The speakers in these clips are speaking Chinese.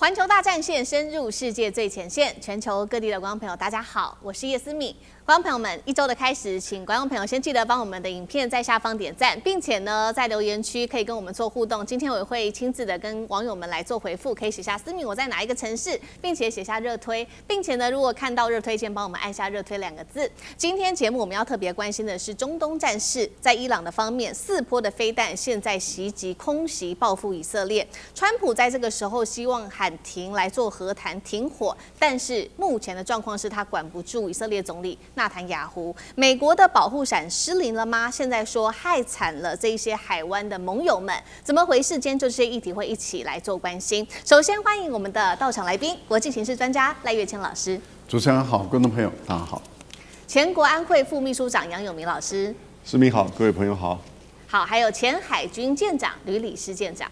环球大战线深入世界最前线，全球各地的观众朋友，大家好，我是叶思敏。观众朋友们，一周的开始，请观众朋友先记得帮我们的影片在下方点赞，并且呢，在留言区可以跟我们做互动。今天我也会亲自的跟网友们来做回复，可以写下思敏我在哪一个城市，并且写下热推，并且呢，如果看到热推键，帮我们按下热推2个字。今天节目我们要特别关心的是中东战事，在伊朗的方面，4波的飞弹现在袭击空袭报复以色列。川普在这个时候希望喊停来做和谈停火，但是目前的状况是他管不住以色列总理纳坦雅胡。美国的保护伞失灵了吗？现在说害惨了这些海湾的盟友们，怎么回事？今天就这些议题会一起来做关心。首先欢迎我们的到场来宾，国际情势专家赖岳谦老师。主持人好，观众朋友大家好。前国安会副秘书长杨永明老师。思敏好，各位朋友好。好，还有前海军舰长吕礼师舰长。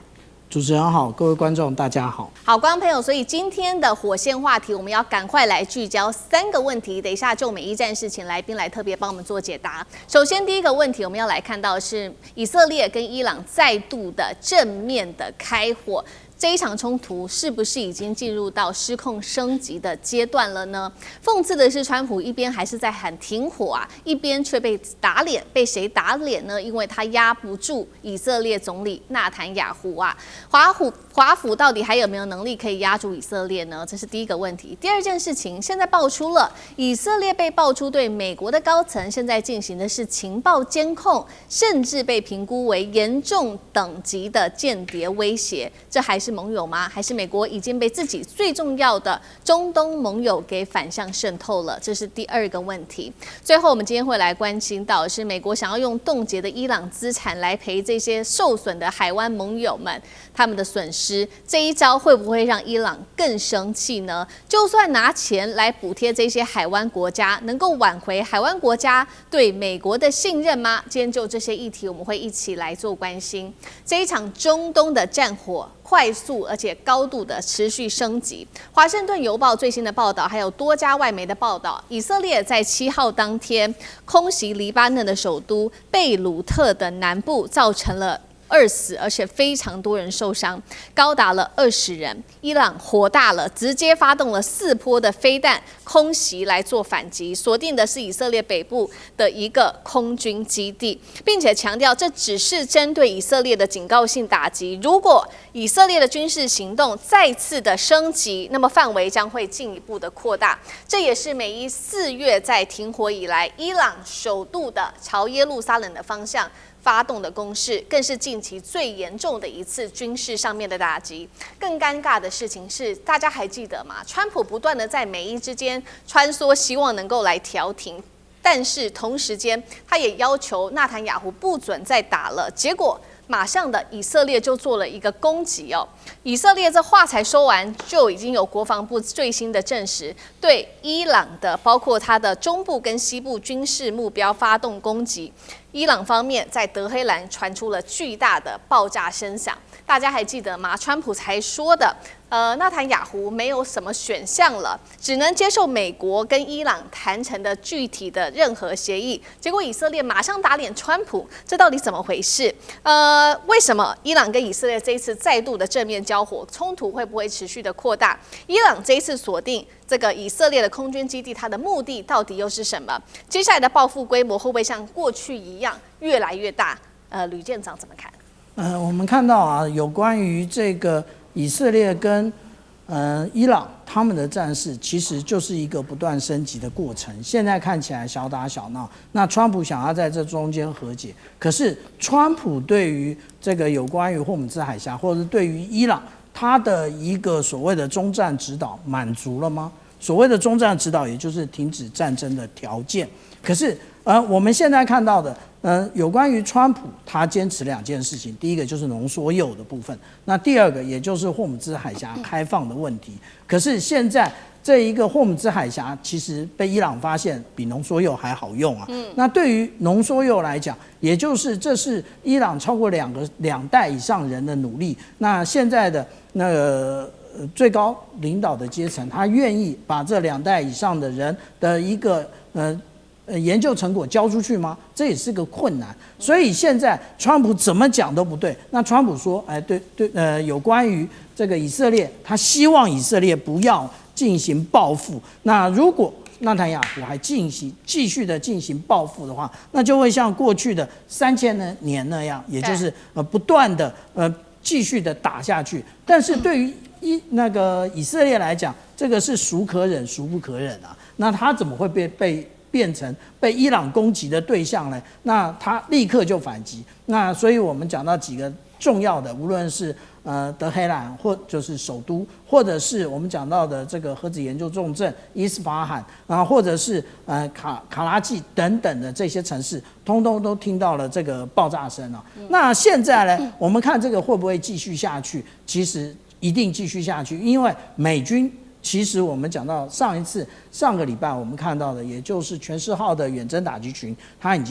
主持人好，各位观众大家好。好，观众朋友，所以今天的火线话题，我们要赶快来聚焦3个问题。等一下就每一战事请来宾来特别帮我们做解答。首先第一个问题，我们要来看到的是以色列跟伊朗再度的正面的开火。这一场冲突是不是已经进入到失控升级的阶段了呢？讽刺的是，川普一边还是在喊停火啊，一边却被打脸。被谁打脸呢？因为他压不住以色列总理纳坦雅胡啊。华府到底还有没有能力可以压住以色列呢？这是第一个问题。第二件事情，现在爆出了以色列被爆出对美国的高层现在进行的是情报监控，甚至被评估为严重等级的间谍威胁。这还是盟友吗？还是美国已经被自己最重要的中东盟友给反向渗透了？这是第二个问题。最后，我们今天会来关心到的是美国想要用冻结的伊朗资产来赔这些受损的海湾盟友们他们的损失。这一招会不会让伊朗更生气呢？就算拿钱来补贴这些海湾国家，能够挽回海湾国家对美国的信任吗？今天就这些议题，我们会一起来做关心。这一场中东的战火快速而且高度的持续升级。华盛顿邮报最新的报道，还有多家外媒的报道，以色列在7号当天空袭黎巴嫩的首都贝鲁特的南部，造成了2死，而且非常多人受伤，高达了20人。伊朗火大了，直接发动了4波的飞弹空袭来做反击，锁定的是以色列北部的一个空军基地，并且强调这只是针对以色列的警告性打击。如果以色列的军事行动再次的升级，那么范围将会进一步的扩大。这也是美伊4月在停火以来，伊朗首度的朝耶路撒冷的方向发动的攻势，更是近期最严重的一次军事上面的打击。更尴尬的事情是，大家还记得吗？川普不断的在美伊之间穿梭，希望能够来调停，但是同时间他也要求纳坦雅胡不准再打了。结果马上的以色列就做了一个攻击哦。以色列这话才说完，就已经有国防部最新的证实，对伊朗的包括它的中部跟西部军事目标发动攻击。伊朗方面在德黑兰传出了巨大的爆炸声响，大家还记得吗？川普才说的，纳坦雅胡没有什么选项了，只能接受美国跟伊朗谈成的具体的任何协议。结果以色列马上打脸川普，这到底怎么回事？为什么伊朗跟以色列这一次再度的正面交火，冲突会不会持续的扩大？伊朗这一次锁定这个以色列的空军基地，它的目的到底又是什么？接下来的报复规模会不会像过去一样越来越大？吕舰长怎么看？我们看到啊，有关于这个以色列跟伊朗他们的战事，其实就是一个不断升级的过程。现在看起来小打小闹，那川普想要在这中间和解，可是川普对于这个有关于霍姆兹海峡，或者是对于伊朗他的一个所谓的中战指导满足了吗？所谓的中战指导，也就是停止战争的条件。可是我们现在看到的，有关于川普他坚持2件事情，第一个就是浓缩铀的部分，那第二个也就是霍姆兹海峡开放的问题。可是现在这一个霍姆兹海峡其实被伊朗发现比浓缩铀还好用啊。那对于浓缩铀来讲，也就是这是伊朗超过2代以上人的努力。那现在的那个最高领导的阶层，他愿意把这2代以上的人的一个研究成果交出去吗？这也是个困难。所以现在川普怎么讲都不对。那川普说，有关于这个以色列，他希望以色列不要进行报复。那如果纳坦雅胡还继续的进行报复的话，那就会像过去的3000年那样，也就是不断的继续的打下去。但是对于以色列来讲，这个是孰可忍孰不可忍啊？那他怎么会变成被伊朗攻击的对象呢？那他立刻就反击。那所以我们讲到几个重要的，无论是德黑兰或就是首都，或者是我们讲到的这个核子研究重镇伊斯法罕啊，或者是卡拉季等等的这些城市，通通都听到了这个爆炸声啊。那现在呢，我们看这个会不会继续下去？其实一定继续下去，因为美军。其实我们讲到上个礼拜我们看到的，也就是全世号的远征打击群，它已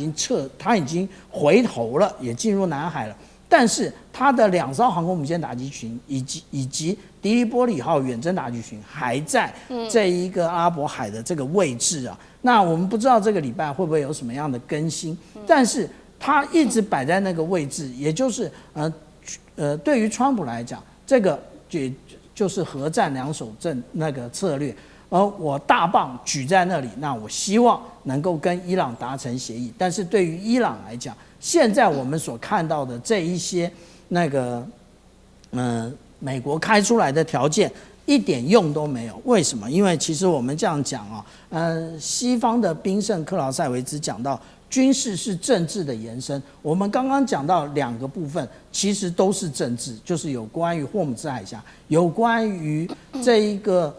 经回头了，也进入南海了。但是它的2艘航空母舰打击群以及迪利波里号远征打击群还在这一个阿拉伯海的这个位置啊。那我们不知道这个礼拜会不会有什么样的更新，但是它一直摆在那个位置，也就是对于川普来讲，这个就是核战2手阵那个策略，而我大棒举在那里，那我希望能够跟伊朗达成协议。但是对于伊朗来讲，现在我们所看到的这一些美国开出来的条件一点用都没有。为什么？因为其实我们这样讲啊，西方的宾圣克劳塞维兹讲到，军事是政治的延伸。我们刚刚讲到2个部分，其实都是政治，就是有关于霍姆兹海峡，有关于这一个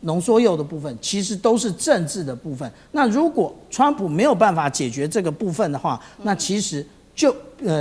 浓缩铀的部分，其实都是政治的部分。那如果川普没有办法解决这个部分的话，那其实就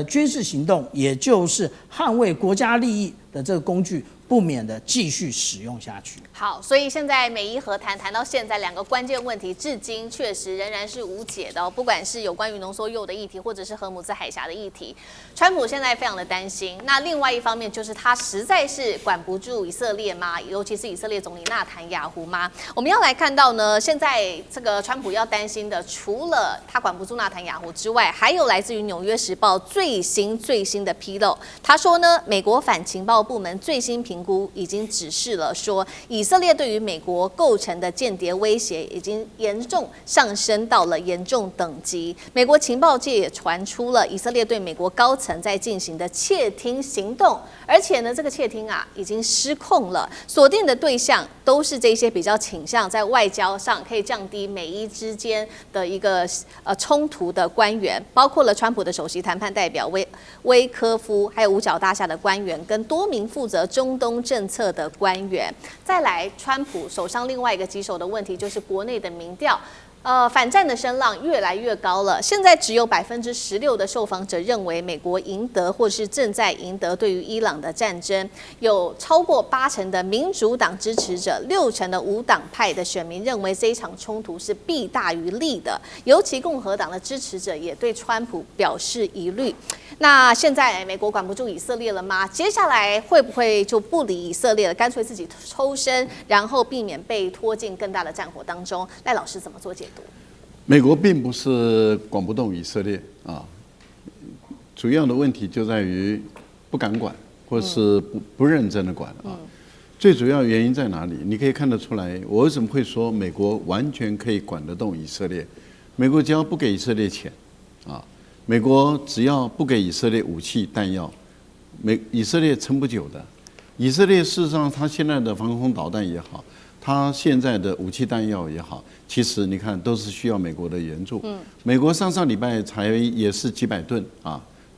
军事行动，也就是捍卫国家利益的这个工具，不免的继续使用下去。好，所以现在美伊和谈到现在2个关键问题，至今确实仍然是无解的不管是有关于浓缩铀的议题，或者是荷姆兹海峡的议题，川普现在非常的担心。那另外一方面就是他实在是管不住以色列吗？尤其是以色列总理纳坦雅胡吗？我们要来看到呢，现在这个川普要担心的，除了他管不住纳坦雅胡之外，还有来自于《纽约时报》最新的披露。他说呢，美国反情报部门最新评估已经指示了说，以色列对于美国构成的间谍威胁已经严重上升到了严重等级。美国情报界也传出了以色列对美国高层在进行的窃听行动，而且呢，这个窃听已经失控了，锁定的对象都是这些比较倾向在外交上可以降低美伊之间的一个冲突的官员，包括了川普的首席谈判代表威科夫，还有五角大厦的官员，跟多名负责中东政策的官员。再来，川普手上另外一个棘手的问题就是国内的民调。反战的声浪越来越高了。现在只有16%的受访者认为美国赢得或是正在赢得对于伊朗的战争，有超过80%的民主党支持者，60%的无党派的选民认为这一场冲突是弊大于利的。尤其共和党的支持者也对川普表示疑虑。那现在美国管不住以色列了吗？接下来会不会就不理以色列了，干脆自己抽身，然后避免被拖进更大的战火当中？赖老师怎么做解读？美国并不是管不动以色列啊，主要的问题就在于不敢管，或是不认真的管啊。最主要原因在哪里？你可以看得出来，我为什么会说美国完全可以管得动以色列？美国只要不给以色列钱啊，美国只要不给以色列武器弹药，以色列撑不久的。以色列事实上，它现在的防空导弹也好，它现在的武器弹药也好，其实你看都是需要美国的援助。美国上礼拜也是几百吨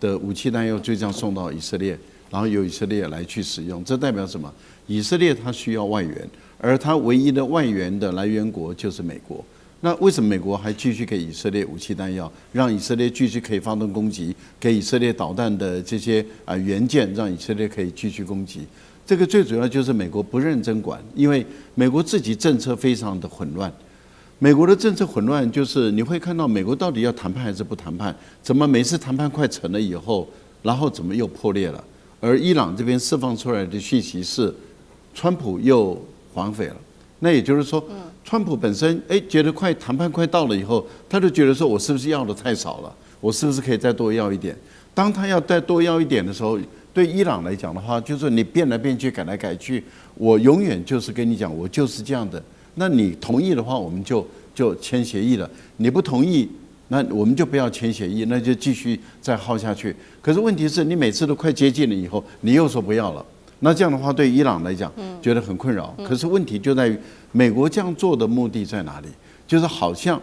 的武器弹药就这样送到以色列，然后由以色列来去使用。这代表什么？以色列它需要外援，而它唯一的外援的来源国就是美国。那为什么美国还继续给以色列武器弹药，让以色列继续可以发动攻击，给以色列导弹的这些元件，让以色列可以继续攻击？这个最主要就是美国不认真管，因为美国自己政策非常的混乱。美国的政策混乱，就是你会看到美国到底要谈判还是不谈判？怎么每次谈判快成了以后，然后怎么又破裂了？而伊朗这边释放出来的讯息是，川普又反悔了。那也就是说，川普本身觉得谈判快到了以后，他就觉得说我是不是要的太少了，我是不是可以再多要一点？当他要再多要一点的时候，对伊朗来讲的话，就是你变来变去、改来改去，我永远就是跟你讲，我就是这样的。那你同意的话，我们就签协议了；你不同意，那我们就不要签协议，那就继续再耗下去。可是问题是你每次都快接近了以后，你又说不要了，那这样的话对伊朗来讲，觉得很困扰。可是问题就在于，美国这样做的目的在哪里？就是好像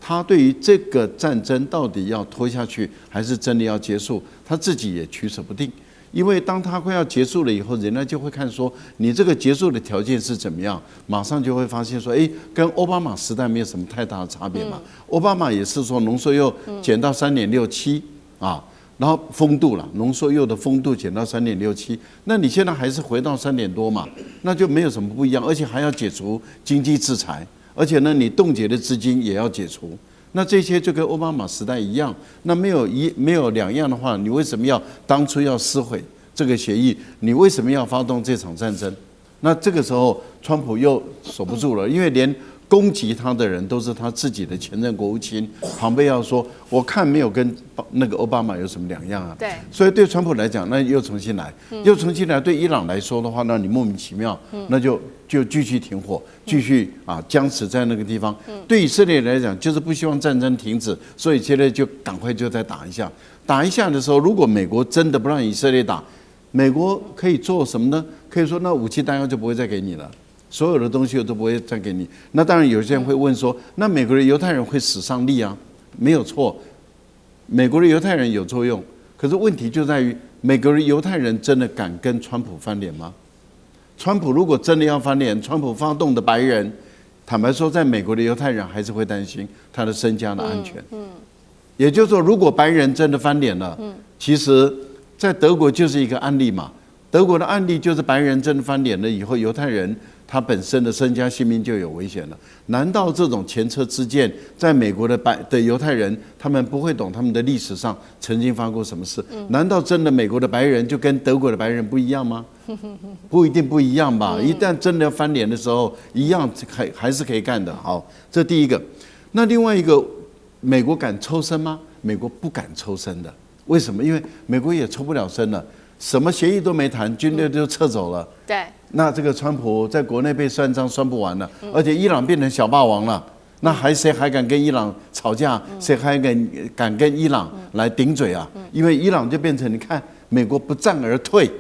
他对于这个战争到底要拖下去，还是真的要结束，他自己也取舍不定。因为当他快要结束了以后，人家就会看说你这个结束的条件是怎么样，马上就会发现说，跟奥巴马时代没有什么太大的差别嘛。奥巴马也是说浓缩铀减到3.67啊，然后风度了，浓缩铀的风度减到3.67，那你现在还是回到3点多嘛，那就没有什么不一样，而且还要解除经济制裁，而且呢，你冻结的资金也要解除。那这些就跟奥巴马时代一样，那没有两样的话，你为什么要当初要撕毁这个协议？你为什么要发动这场战争？那这个时候，川普又守不住了，因为连攻击他的人都是他自己的前任国务卿，庞贝奥说，我看没有跟那个奥巴马有什么两样啊。对。所以对川普来讲，那又重新来，对伊朗来说的话，那你莫名其妙，那就继续停火，继续僵持在那个地方。对以色列来讲，就是不希望战争停止，所以现在就赶快就再打一下。打一下的时候，如果美国真的不让以色列打，美国可以做什么呢？可以说那武器弹药就不会再给你了。所有的东西我都不会再给你。那当然，有些人会问说，那美国的犹太人会死伤力啊？没有错，美国的犹太人有作用。可是问题就在于，美国的犹太人真的敢跟川普翻脸吗？川普如果真的要翻脸，川普发动的白人，坦白说，在美国的犹太人还是会担心他的身家的安全。也就是说，如果白人真的翻脸了，其实在德国就是一个案例嘛。德国的案例就是白人真的翻脸了以后，犹太人他本身的身家性命就有危险了。难道这种前车之鉴，在美国的犹太人，他们不会懂他们的历史上曾经发生过什么事？难道真的美国的白人就跟德国的白人不一样吗？不一定不一样吧。一旦真的要翻脸的时候，一样还是可以干的。好，这第一个。那另外一个，美国敢抽身吗？美国不敢抽身的。为什么？因为美国也抽不了身了。什么协议都没谈，军队就撤走了。对，那这个川普在国内被算账算不完了，而且伊朗变成小霸王了，那谁还敢跟伊朗吵架？谁还敢跟伊朗来顶嘴啊？因为伊朗就变成你看，美国不战而退，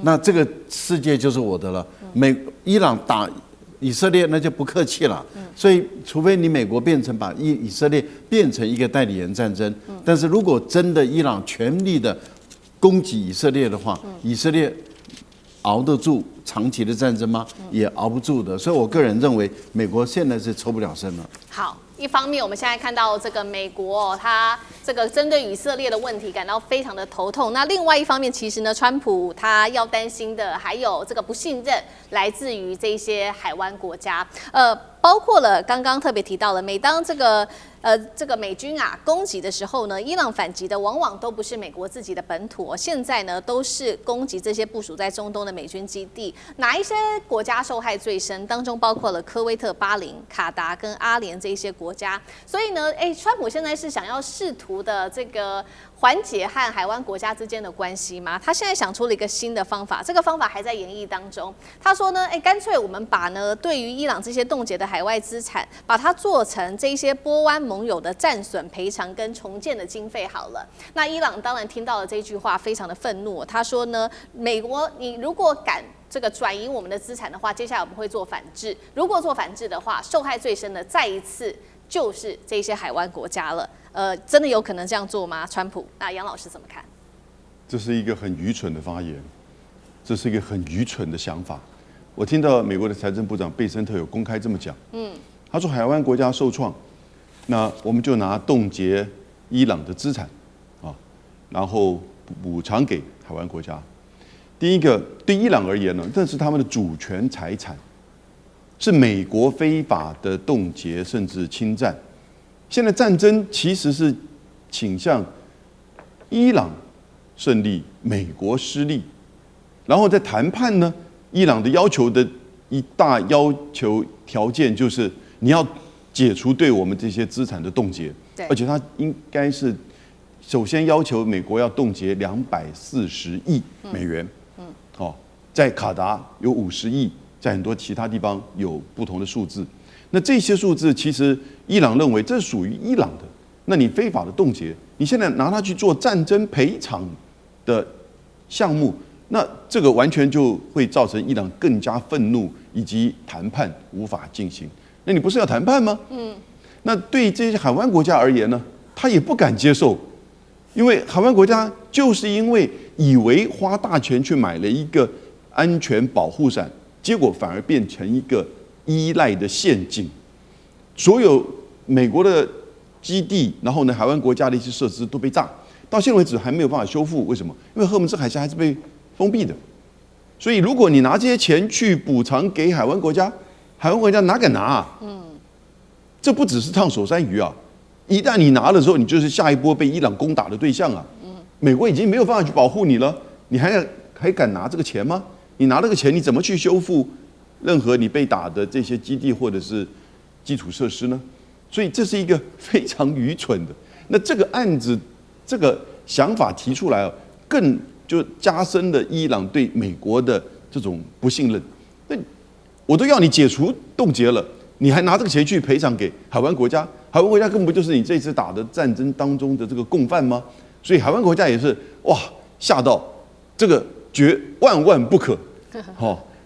那这个世界就是我的了。伊朗打以色列那就不客气了。所以，除非你美国变成把以色列变成一个代理人战争，但是如果真的伊朗全力的攻击以色列的话，以色列熬得住长期的战争吗？也熬不住的。所以我个人认为，美国现在是抽不了身了。好，一方面我们现在看到这个美国它这个针对以色列的问题感到非常的头痛。那另外一方面，其实呢，川普他要担心的还有这个不信任来自于这些海湾国家，包括了刚刚特别提到了，每当这个美军攻击的时候呢，伊朗反击的往往都不是美国自己的本土，现在呢都是攻击这些部署在中东的美军基地。哪一些国家受害最深？当中包括了科威特、巴林、卡达跟阿联这一些国家。所以呢，川普现在是想要试图的这个缓解和海湾国家之间的关系吗？他现在想出了一个新的方法，这个方法还在研议当中。他说呢，干脆我们把呢对于伊朗这些冻结的海外资产，把它做成这些波湾盟友的战损赔偿跟重建的经费好了。那伊朗当然听到了这句话，非常的愤怒。他说呢，美国你如果敢这个转移我们的资产的话，接下来我们会做反制。如果做反制的话，受害最深的再一次就是这些海湾国家了。真的有可能这样做吗？川普，那杨老师怎么看？这是一个很愚蠢的发言，这是一个很愚蠢的想法。我听到美国的财政部长贝森特有公开这么讲，他说海湾国家受创，那我们就拿冻结伊朗的资产然后补偿给海湾国家。第一个，对伊朗而言呢，这是他们的主权财产，是美国非法的冻结甚至侵占。现在战争其实是倾向伊朗胜利，美国失利。然后在谈判呢，伊朗的要求的一大要求条件就是你要解除对我们这些资产的冻结，而且它应该是首先要求美国要冻结240亿美元，在卡达有50亿，在很多其他地方有不同的数字。那这些数字其实伊朗认为这是属于伊朗的，那你非法的冻结，你现在拿它去做战争赔偿的项目，那这个完全就会造成伊朗更加愤怒，以及谈判无法进行。那你不是要谈判吗？那对这些海湾国家而言呢，他也不敢接受，因为海湾国家就是因为以为花大钱去买了一个安全保护伞，结果反而变成一个依赖的陷阱。所有美国的基地，然后呢，海湾国家的一些设施都被炸，到现在为止还没有办法修复。为什么？因为荷尔蒙兹海峡还是被封闭的。所以，如果你拿这些钱去补偿给海湾国家，海湾国家哪敢拿啊？这不只是烫手山芋啊！一旦你拿的时候，你就是下一波被伊朗攻打的对象啊！美国已经没有办法去保护你了，你还敢拿这个钱吗？你拿这个钱，你怎么去修复任何你被打的这些基地或者是基础设施呢？所以这是一个非常愚蠢的。那这个案子，这个想法提出来，更就加深了伊朗对美国的这种不信任。那我都要你解除冻结了，你还拿这个钱去赔偿给海湾国家？海湾国家根本不就是你这次打的战争当中的这个共犯吗？所以海湾国家也是哇吓到，这个万万不可。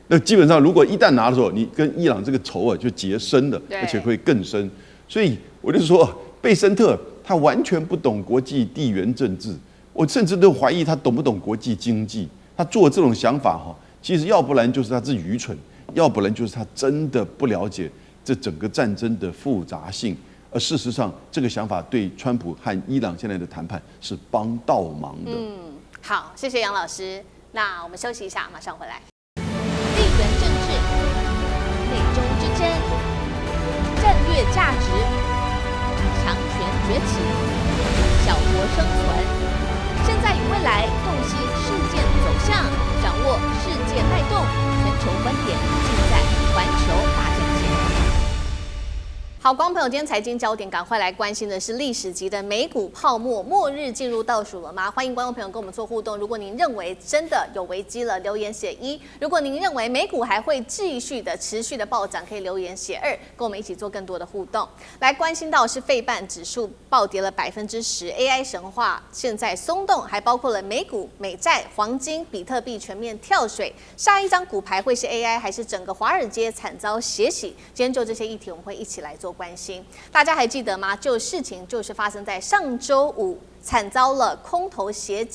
那基本上如果一旦拿的时候，你跟伊朗这个仇啊就结深了，而且会更深。所以我就说，贝森特他完全不懂国际地缘政治，我甚至都怀疑他懂不懂国际经济。他做这种想法其实要不然就是他是愚蠢，要不然就是他真的不了解这整个战争的复杂性。而事实上，这个想法对川普和伊朗现在的谈判是帮倒忙的。好，谢谢杨老师。那我们休息一下，马上回来。地缘政治、美中之争、战略价值、强权崛起、小国生存，现在与未来洞悉事件走向，掌握世界脉动，全球观点尽在环球大战线。好，观众朋友，今天财经焦点赶快来关心的是历史级的美股泡沫末日进入倒数了吗？欢迎观众朋友跟我们做互动。如果您认为真的有危机了，留言写1；如果您认为美股还会继续的持续的暴涨，可以留言写2，跟我们一起做更多的互动。来关心到是费半指数暴跌了10%，AI 神话现在松动，还包括了美股、美债、黄金、比特币全面跳水。下一张股牌会是 AI 还是整个华尔街惨遭血洗？今天就这些议题，我们会一起来做关心。大家还记得吗？事情就是发生在上周五，惨遭了空头血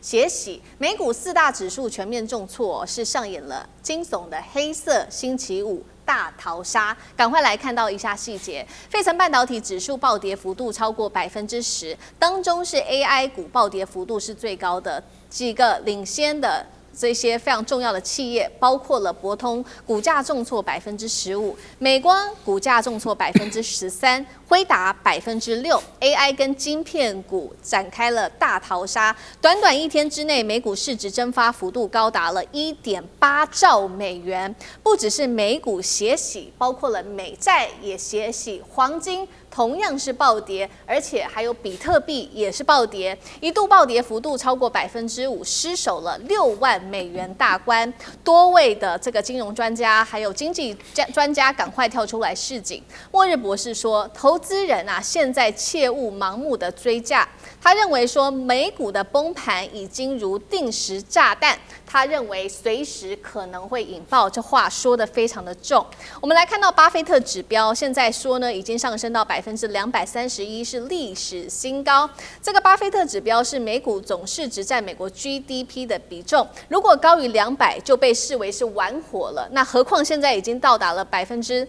洗，美股4大指数全面重挫，是上演了惊悚的黑色星期五大逃杀。赶快来看到一下细节。费城半导体指数暴跌幅度超过10%，当中是 AI 股暴跌幅度是最高的，几个领先的这些非常重要的企业，包括了博通股价重挫15%，美光股价重挫13%，辉达6%，AI 跟晶片股展开了大逃杀。短短1天之内，美股市值蒸发幅度高达了1.8兆美元。不只是美股血洗，包括了美债也血洗，黄金同样是暴跌，而且还有比特币也是暴跌，一度暴跌幅度超过5%，失守了6万美元大关。多位的这个金融专家还有经济专家赶快跳出来示警。末日博士说，投资人现在切勿盲目的追价。他认为说，美股的崩盘已经如定时炸弹，他认为随时可能会引爆。这话说得非常的重。我们来看到巴菲特指标，现在说呢已经上升到231%，是历史新高。这个巴菲特指标是美股总市值占美国 GDP 的比重，如果高于200就被视为是玩火了。那何况现在已经到达了231%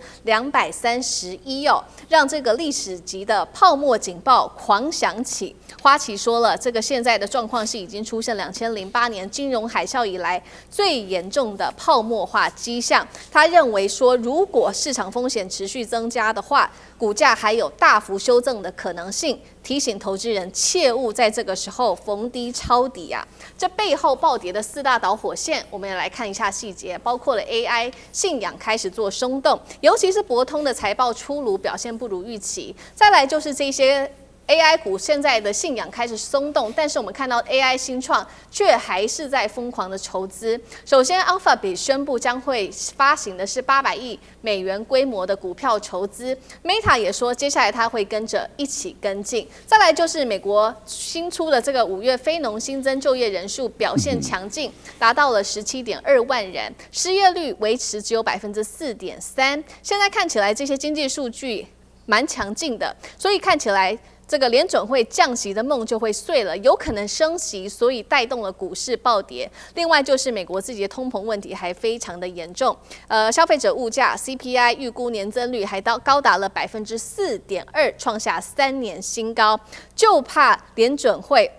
哦，让这个历史级的泡沫警报狂响起。花旗说了，这个现在的状况是已经出现2008年金融海啸以来最严重的泡沫化迹象。他认为说，如果市场风险持续增加的话，股价还有大幅修正的可能性，提醒投资人切勿在这个时候逢低抄底啊！这背后暴跌的4大导火线，我们也来看一下细节，包括了 AI 信仰开始做松动，尤其是博通的财报出炉表现不如预期，再来就是这些。AI 股现在的信仰开始松动，但是我们看到 AI 新创却还是在疯狂的筹资。首先 ，Alphabet 宣布将会发行的是800亿美元规模的股票筹资 ，Meta 也说接下来它会跟着一起跟进。再来就是美国新出的这个5月非农新增就业人数表现强劲，达到了17.2万人，失业率维持只有4.3%。现在看起来这些经济数据蛮强劲的，所以看起来。这个联准会降息的梦就会碎了，有可能升息，所以带动了股市暴跌。另外就是美国自己的通膨问题还非常的严重，消费者物价 CPI 预估年增率还高达了4.2%，创下3年新高，就怕联准会。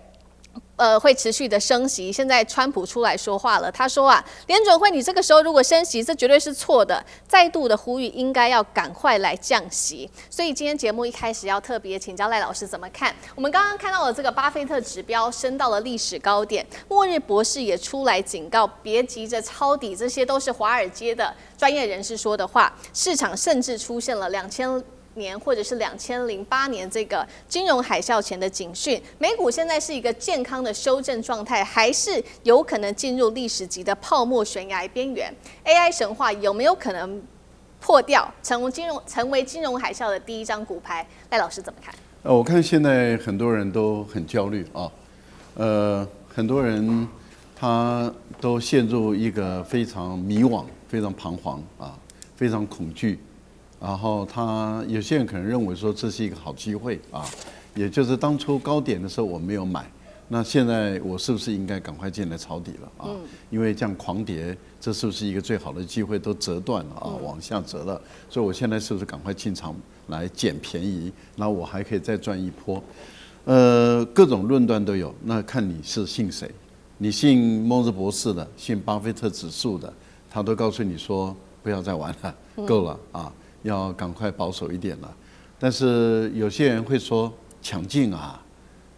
会持续的升息。现在川普出来说话了，他说啊，联准会你这个时候如果升息，这绝对是错的，再度的呼吁应该要赶快来降息。所以今天节目一开始要特别请教赖老师怎么看？我们刚刚看到了这个巴菲特指标升到了历史高点，末日博士也出来警告，别急着抄底，这些都是华尔街的专业人士说的话。市场甚至出现了2000年或者是2008年这个金融海啸前的警讯，美股现在是一个健康的修正状态，还是有可能进入历史级的泡沫悬崖边缘 ？AI 神话有没有可能破掉，成为金融海啸的第一张骨牌？赖老师怎么看？我看现在很多人都很焦虑啊，很多人他都陷入一个非常迷惘、非常彷徨啊，非常恐惧。然后有些人可能认为说这是一个好机会啊，也就是当初高点的时候我没有买，那现在我是不是应该赶快进来抄底了啊？因为这样狂跌，这是不是一个最好的机会都折断了啊，往下折了，所以我现在是不是赶快进场来捡便宜，然后我还可以再赚一波？各种论断都有，那看你是信谁，你信末日博士的，信巴菲特指数的，他都告诉你说不要再玩了，够了啊。要赶快保守一点了，但是有些人会说抢进啊，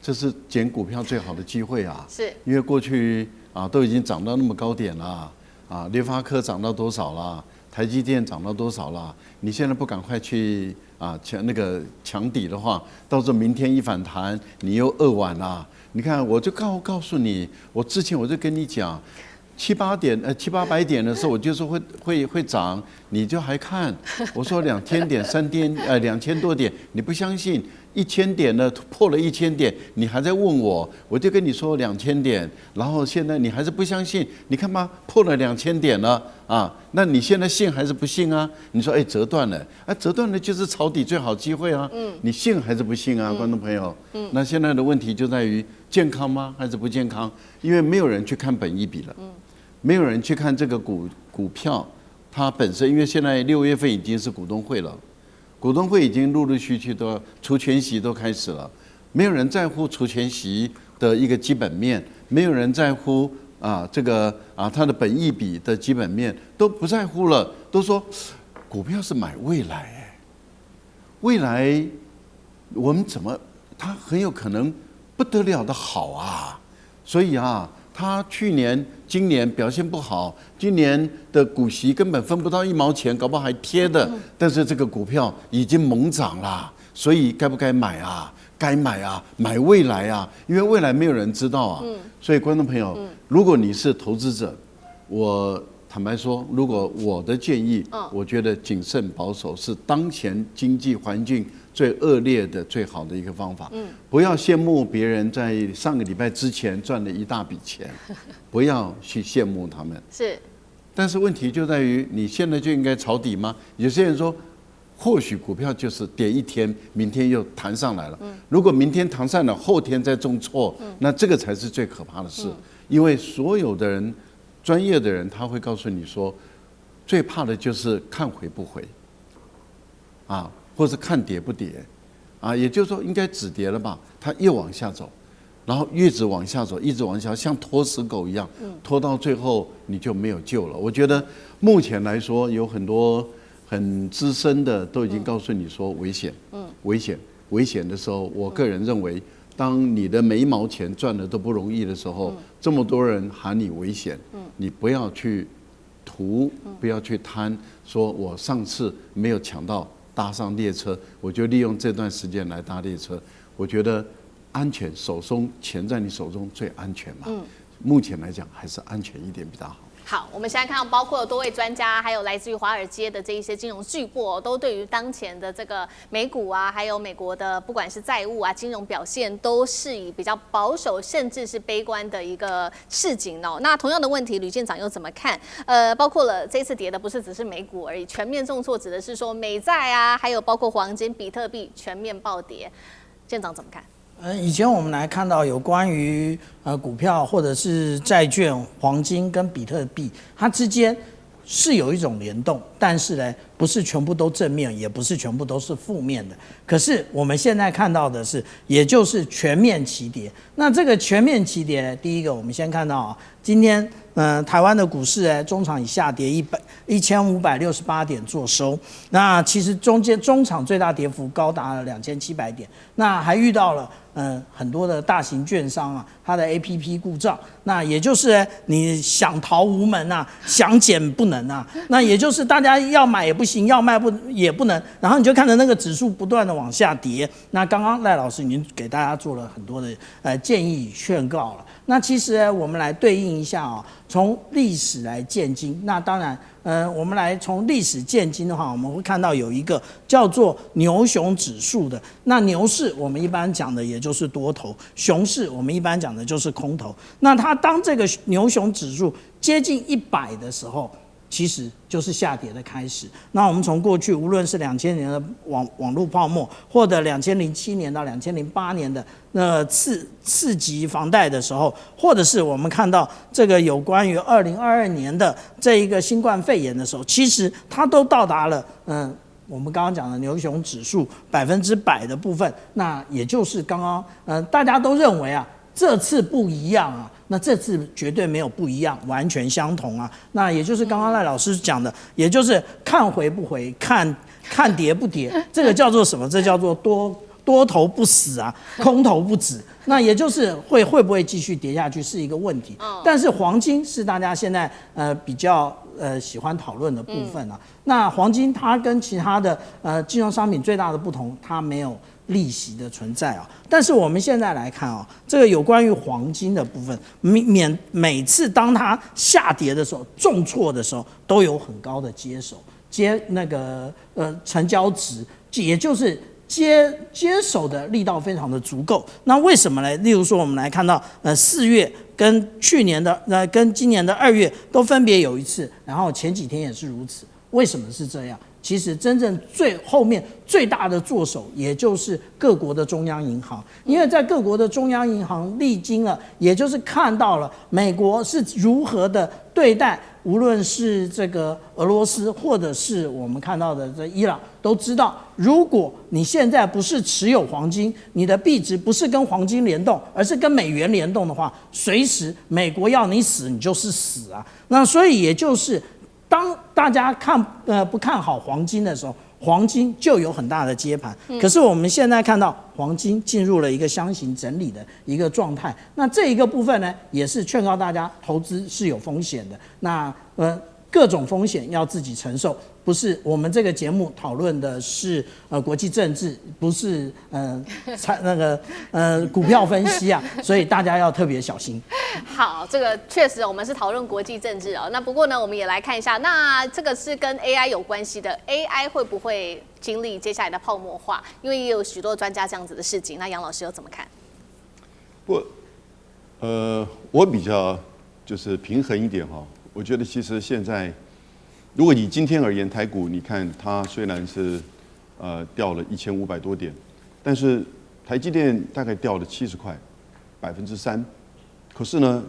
这是捡股票最好的机会啊，是因为过去啊都已经涨到那么高点了啊，联发科涨到多少了，台积电涨到多少了，你现在不赶快去啊抢底的话，到时候明天一反弹你又2晚了。你看我就告诉你，我之前我就跟你讲。700-800点的时候，我就说会涨，你就还看。我说2000点、2000多点，你不相信？1000点呢，破了1000点，你还在问我，我就跟你说2000点，然后现在你还是不相信？你看吧，破了2000点了啊，那你现在信还是不信啊？你说折断了，折断了就是抄底最好机会啊，你信还是不信啊，观众朋友？那现在的问题就在于健康吗，还是不健康？因为没有人去看本益比了。没有人去看这个股票，它本身，因为现在6月份已经是股东会了，股东会已经陆陆续续都除权息都开始了，没有人在乎除权息的一个基本面，没有人在乎它的本益比的基本面都不在乎了，都说股票是买未来，未来我们它很有可能不得了的好啊，所以啊。他今年表现不好，今年的股息根本分不到1毛钱，搞不好还贴的。但是这个股票已经猛涨了，所以该不该买啊？该买啊，买未来啊，因为未来没有人知道啊。所以观众朋友，如果你是投资者，我坦白说，如果我的建议，我觉得谨慎保守是当前经济环境最恶劣的最好的一个方法。不要羡慕别人在上个礼拜之前赚了一大笔钱，不要去羡慕他们。是，但是问题就在于你现在就应该抄底吗？有些人说，或许股票就是跌一天，明天又弹上来了。如果明天弹上了，后天再重挫，那这个才是最可怕的事。因为所有的人，专业的人他会告诉你说，最怕的就是看回不回，或是看跌不跌，也就是说应该止跌了吧，它又往下走，然后一直往下走，一直往下，像拖死狗一样，拖到最后你就没有救了。我觉得目前来说，有很多很资深的都已经告诉你说危险，危险的时候，我个人认为，当你的每一毛钱赚的都不容易的时候，这么多人喊你危险，你不要去图，不要去贪，说我上次没有抢到搭上列车，我就利用这段时间来搭列车。我觉得安全，手中钱在你手中最安全嘛。目前来讲还是安全一点比较好。好，我们现在看到包括多位专家，还有来自于华尔街的这一些金融巨擘，都对于当前的这个美股啊，还有美国的不管是债务啊、金融表现，都是以比较保守甚至是悲观的一个市景哦。那同样的问题，吕舰长又怎么看？包括了这次跌的不是只是美股而已，全面重挫指的是说美债啊，还有包括黄金、比特币全面暴跌。舰长怎么看？以前我们来看到有关于股票或者是债券、黄金跟比特币，它之间是有一种联动，但是呢，不是全部都正面，也不是全部都是负面的。可是我们现在看到的是，也就是全面齐跌。那这个全面齐跌，第一个我们先看到啊，今天台湾的股市中场以下跌1568点做收。那其实中场最大跌幅高达了2700点。那还遇到了很多的大型券商啊，它的 APP 故障。那也就是你想逃无门啊，想减不能啊。那也就是大家要买也不行，要卖也不能。然后你就看着那个指数不断的往下跌。那刚刚赖老师已经给大家做了很多的建议劝告了。那其实我们来对应一下啊，从历史来见今。那当然，我们来从历史见今的话，我们会看到有一个叫做牛熊指数的。那牛市我们一般讲的也就是多头，熊市我们一般讲的就是空头。那它当这个牛熊指数接近100的时候，其实就是下跌的开始。那我们从过去无论是2000年的网络泡沫，或者2007年到2008年的次级房贷的时候，或者是我们看到这个有关于2022年的这一个新冠肺炎的时候，其实它都到达了我们刚刚讲的牛熊指数100%的部分。那也就是刚刚大家都认为啊，这次不一样啊。那这次绝对没有不一样，完全相同啊。那也就是刚刚赖老师讲的，也就是看回不回，看跌不跌，这个叫做什么？这叫做多头不死啊，空头不止。那也就是会不会继续跌下去是一个问题。但是黄金是大家现在比较喜欢讨论的部分啊。那黄金它跟其他的金融商品最大的不同，它没有利息的存在啊。但是我们现在来看啊，这个有关于黄金的部分，每次当它下跌的时候，重挫的时候，都有很高的那个成交值，也就是接手的力道非常的足够。那为什么呢？例如说，我们来看到4月跟去年的跟今年的2月都分别有一次，然后前几天也是如此。为什么是这样？其实真正后面最大的作手，也就是各国的中央银行，因为在各国的中央银行历经了，也就是看到了美国是如何的对待，无论是这个俄罗斯，或者是我们看到的这伊朗，都知道，如果你现在不是持有黄金，你的币值不是跟黄金联动，而是跟美元联动的话，随时美国要你死，你就是死啊。那所以也就是。当大家不看好黄金的时候，黄金就有很大的接盘。可是我们现在看到黄金进入了一个箱型整理的一个状态。那这一个部分呢，也是劝告大家投资是有风险的。那各种风险要自己承受，不是我们这个节目讨论的是国际政治，不是股票分析啊，所以大家要特别小心。好，这个确实我们是讨论国际政治哦。那不过呢，我们也来看一下，那这个是跟 AI 有关系的 ，AI 会不会经历接下来的泡沫化？因为也有许多专家这样子的事情，那杨老师又怎么看？我比较就是平衡一点哈。我觉得其实现在，如果以今天而言，台股你看它虽然是掉了1500多点，但是台积电大概掉了70块，3%。可是呢，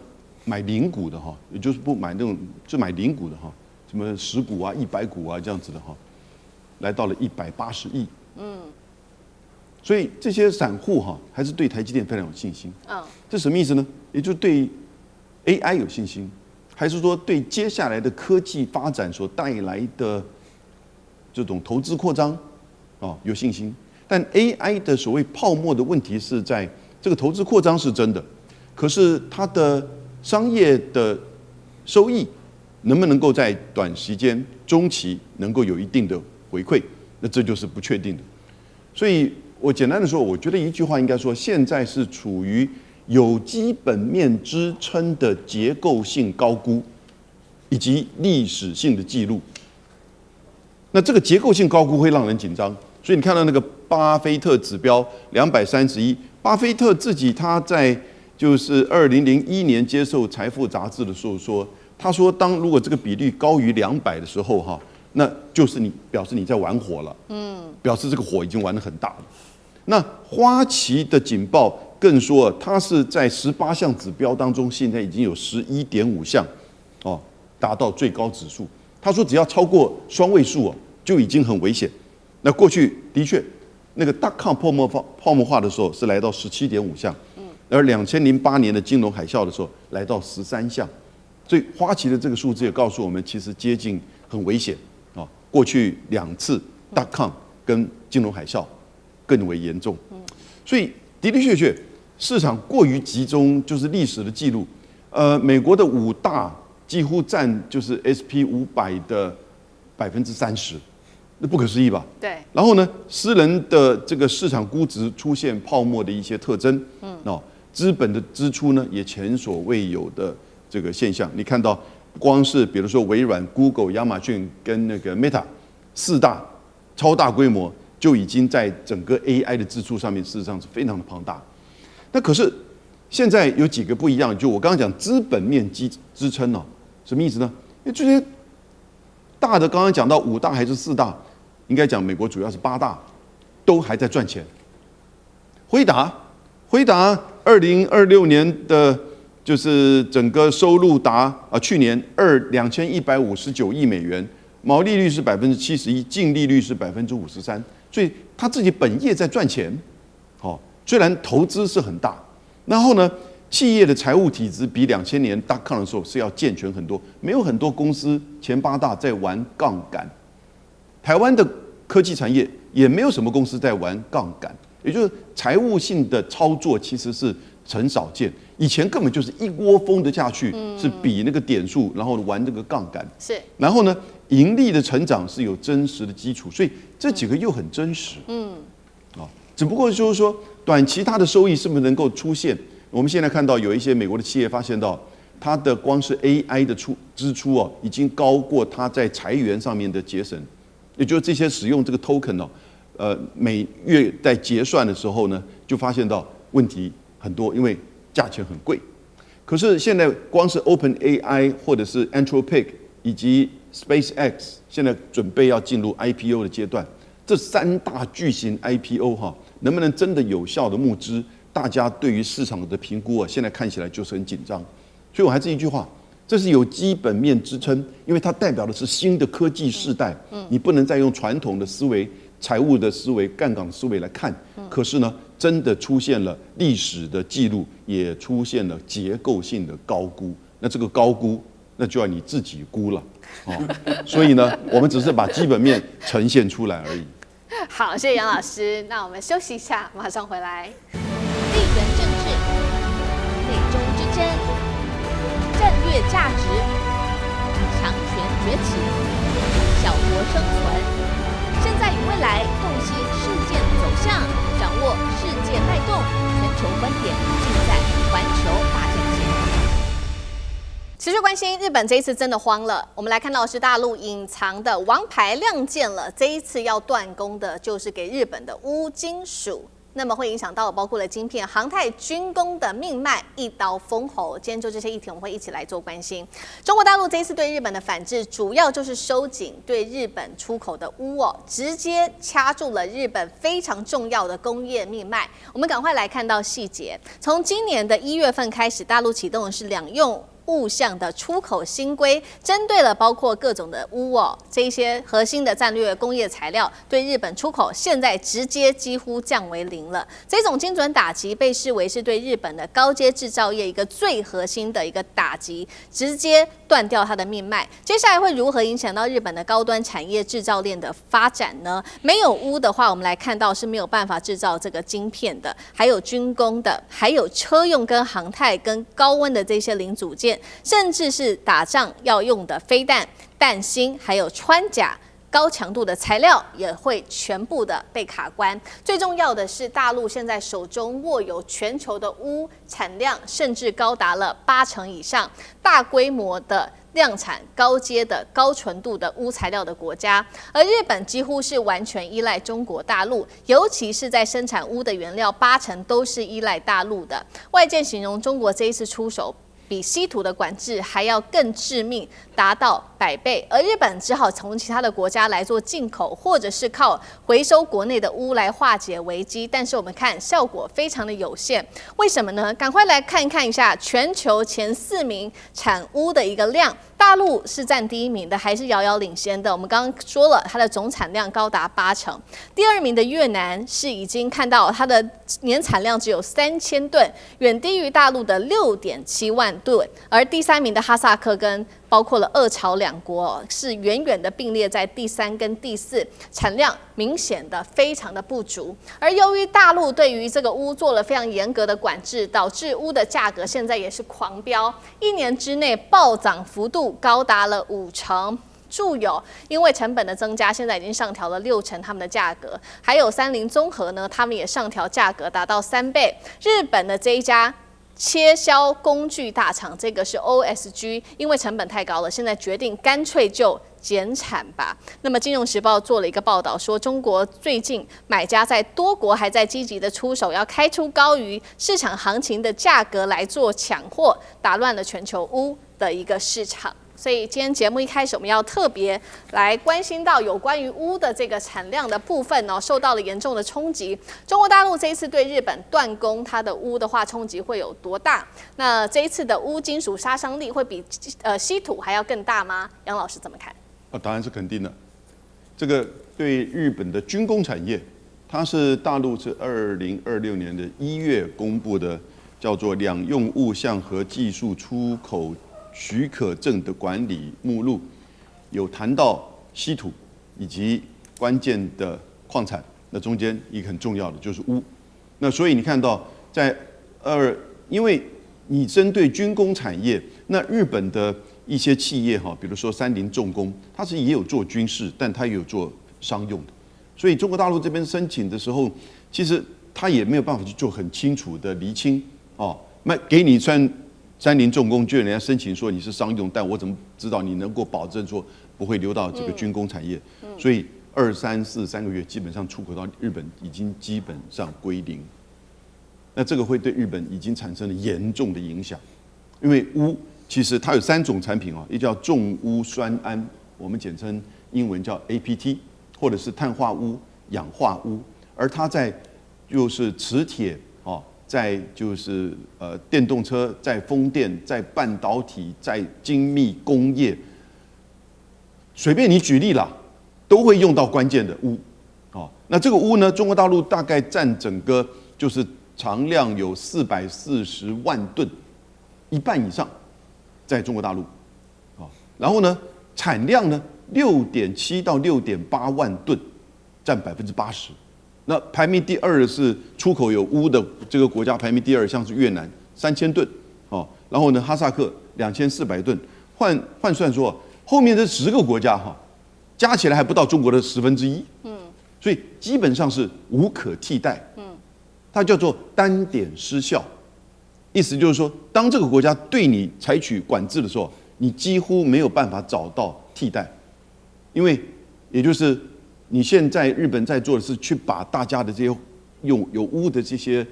买零股的哈，也就是不买那种，就买零股的哈，什么10股啊、100股啊这样子的哈，来到了180亿。所以这些散户还是对台积电非常有信心。这什么意思呢？也就是对 AI 有信心，还是说对接下来的科技发展所带来的这种投资扩张有信心？但 AI 的所谓泡沫的问题是在这个投资扩张是真的，可是它的商业的收益能不能够在短时间、中期能够有一定的回馈？那这就是不确定的。所以我简单的说，我觉得一句话应该说，现在是处于有基本面支撑的结构性高估，以及历史性的记录。那这个结构性高估会让人紧张，所以你看到那个巴菲特指标231，巴菲特自己他在就是2001年接受《财富》杂志的时候说，他说如果这个比率高于200的时候那就是表示你在玩火了，表示这个火已经玩得很大了。那花旗的警报更说，它是在18项指标当中，现在已经有11.5项达到最高指数。他说只要超过双位数就已经很危险。那过去的确，那个.com 泡沫化的时候是来到17.5项，而2008年的金融海啸的时候来到13项。所以花旗的这个数字也告诉我们，其实接近很危险过去2次.com跟金融海啸更为严重。所以的确市场过于集中，就是历史的记录。美国的5大几乎占就是 SP500 的30%，那不可思议吧？对。然后呢，私人的这个市场估值出现泡沫的一些特征，资本的支出呢也前所未有的这个现象。你看到，光是比如说微软、Google、亚马逊跟那个 Meta 4大超大规模，就已经在整个 AI 的支出上面，事实上是非常的庞大。那可是现在有几个不一样，就我刚刚讲资本面支撑什么意思呢？因为这些大的刚刚讲到5大还是4大，应该讲美国主要是8大，都还在赚钱。辉达2026年的就是整个收入达去年2159亿美元，毛利率是71%，净利率是53%，所以他自己本业在赚钱。虽然投资是很大，然后呢，企业的财务体制比2000年.com的时候是要健全很多，没有很多公司前8大在玩杠杆。台湾的科技产业也没有什么公司在玩杠杆，也就是财务性的操作其实是很少见。以前根本就是一窝蜂的下去，是比那个点数，然后玩这个杠杆。是。然后呢，盈利的成长是有真实的基础，所以这几个又很真实。只不过就是说，短期它的收益是不是能够出现？我们现在看到有一些美国的企业发现到，它的光是 AI 的支出已经高过它在裁员上面的节省，也就是这些使用这个 token 每月在结算的时候呢，就发现到问题很多，因为价钱很贵。可是现在光是 OpenAI 或者是 Anthropic 以及 SpaceX 现在准备要进入 IPO 的阶段，这3大巨型 IPO 能不能真的有效的募资？大家对于市场的评估现在看起来就是很紧张。所以我还是一句话，这是有基本面支撑，因为它代表的是新的科技世代。你不能再用传统的思维、财务的思维、杠杆思维来看。可是呢，真的出现了历史的记录，也出现了结构性的高估。那这个高估，那就要你自己估了。所以呢，我们只是把基本面呈现出来而已。好，谢谢杨老师。那我们休息一下，马上回来。地缘政治、美中之争、战略价值、强权崛起、小国生存，现在与未来洞悉事件走向，掌握世界脉动，全球观点尽在环球大战线。持续关心日本这一次真的慌了，我们来看到的是大陆隐藏的王牌亮剑了。这一次要断供的就是给日本的钨金属，那么会影响到包括了晶片、航太、军工的命脉，一刀封喉。今天就这些议题，我们会一起来做关心。中国大陆这一次对日本的反制，主要就是收紧对日本出口的钨直接掐住了日本非常重要的工业命脉。我们赶快来看到细节。从今年的1月份开始，大陆启动的是2用物项的出口新规，针对了包括各种的钨这一些核心的战略工业材料，对日本出口现在直接几乎降为0了。这种精准打击被视为是对日本的高阶制造业一个最核心的一个打击，直接断掉它的命脉。接下来会如何影响到日本的高端产业制造链的发展呢？没有钨的话，我们来看到是没有办法制造这个晶片的，还有军工的，还有车用跟航太跟高温的这些零组件，甚至是打仗要用的飞弹、弹芯，还有穿甲。高强度的材料也会全部的被卡关。最重要的是，大陆现在手中握有全球的钨产量，甚至高达了80%以上，大规模的量产高阶的高纯度的钨材料的国家。而日本几乎是完全依赖中国大陆，尤其是在生产钨的原料80%都是依赖大陆的。外界形容中国这一次出手，比稀土的管制还要更致命，达到100倍，而日本只好从其他的国家来做进口，或者是靠回收国内的钨来化解危机。但是我们看效果非常的有限，为什么呢？赶快来看一下全球前4名产钨的一个量，大陆是占第1名的，还是遥遥领先的。我们刚刚说了，它的总产量高达80%。第2名的越南是已经看到它的年产量只有3000吨，远低于大陆的6.7万吨。而第3名的哈萨克跟包括了俄朝2国是远远的并列在第3跟第4，产量明显的非常的不足。而由于大陆对于这个钨做了非常严格的管制，导致钨的价格现在也是狂飙，1年之内暴涨幅度高达了50%。住友因为成本的增加，现在已经上调了60%他们的价格，还有三菱综合呢，他们也上调价格达到3倍。日本的这一家切削工具大厂，这个是 OSG， 因为成本太高了，现在决定干脆就减产吧。那么《金融时报》做了一个报道说，中国最近买家在多国还在积极的出手，要开出高于市场行情的价格来做抢货，打乱了全球钨的一个市场。所以今天节目一开始，我们要特别来关心到有关于钨的这个产量的部分受到了严重的冲击。中国大陆这一次对日本断供它的钨的话，冲击会有多大？那这一次的钨金属杀伤力会比稀土还要更大吗？杨老师怎么看？答案是肯定的。这个对日本的军工产业，它是大陆是2026年的1月公布的，叫做两用物项和技术出口许可证的管理目录，有谈到稀土以及关键的矿产，那中间一个很重要的就是钨。那所以你看到在因为你针对军工产业，那日本的一些企业比如说三菱重工，它是也有做军事，但它也有做商用的。所以中国大陆这边申请的时候，其实它也没有办法去做很清楚的厘清那给你三菱重工，就人家申请说你是商用，但我怎么知道你能够保证说不会流到这个军工产业？所以2、3、4、3个月基本上出口到日本已经基本上归零。那这个会对日本已经产生了严重的影响，因为钨其实它有3种产品一叫重钨酸铵，我们简称英文叫 APT， 或者是碳化钨、氧化钨，而它在就是磁铁在就是电动车，在风电，在半导体，在精密工业，随便你举例啦，都会用到关键的钨。那这个钨呢，中国大陆大概占整个就是常量有440万吨，1半以上在中国大陆。然后呢，产量呢6.7到6.8万吨，占80%。那排名第2的是出口有钨的这个国家，排名第2像是越南3000吨，然后呢哈萨克2400吨，换算说后面这10个国家加起来还不到中国的1/10，所以基本上是无可替代，它叫做单点失效，意思就是说，当这个国家对你采取管制的时候，你几乎没有办法找到替代，因为也就是你现在日本在做的是去把大家的这些有钨的这些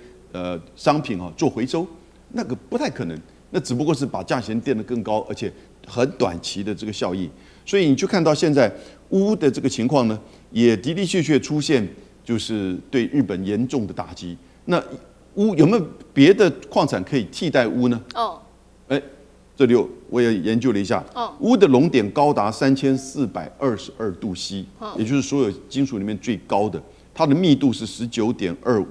商品做回收，那个不太可能，那只不过是把价钱垫得更高，而且很短期的这个效益。所以你就看到现在钨的这个情况呢，也的的确确出现就是对日本严重的打击。那钨有没有别的矿产可以替代钨呢？这里我也研究了一下，钨的熔点高达3422°C，也就是所有金属里面最高的，它的密度是19.25，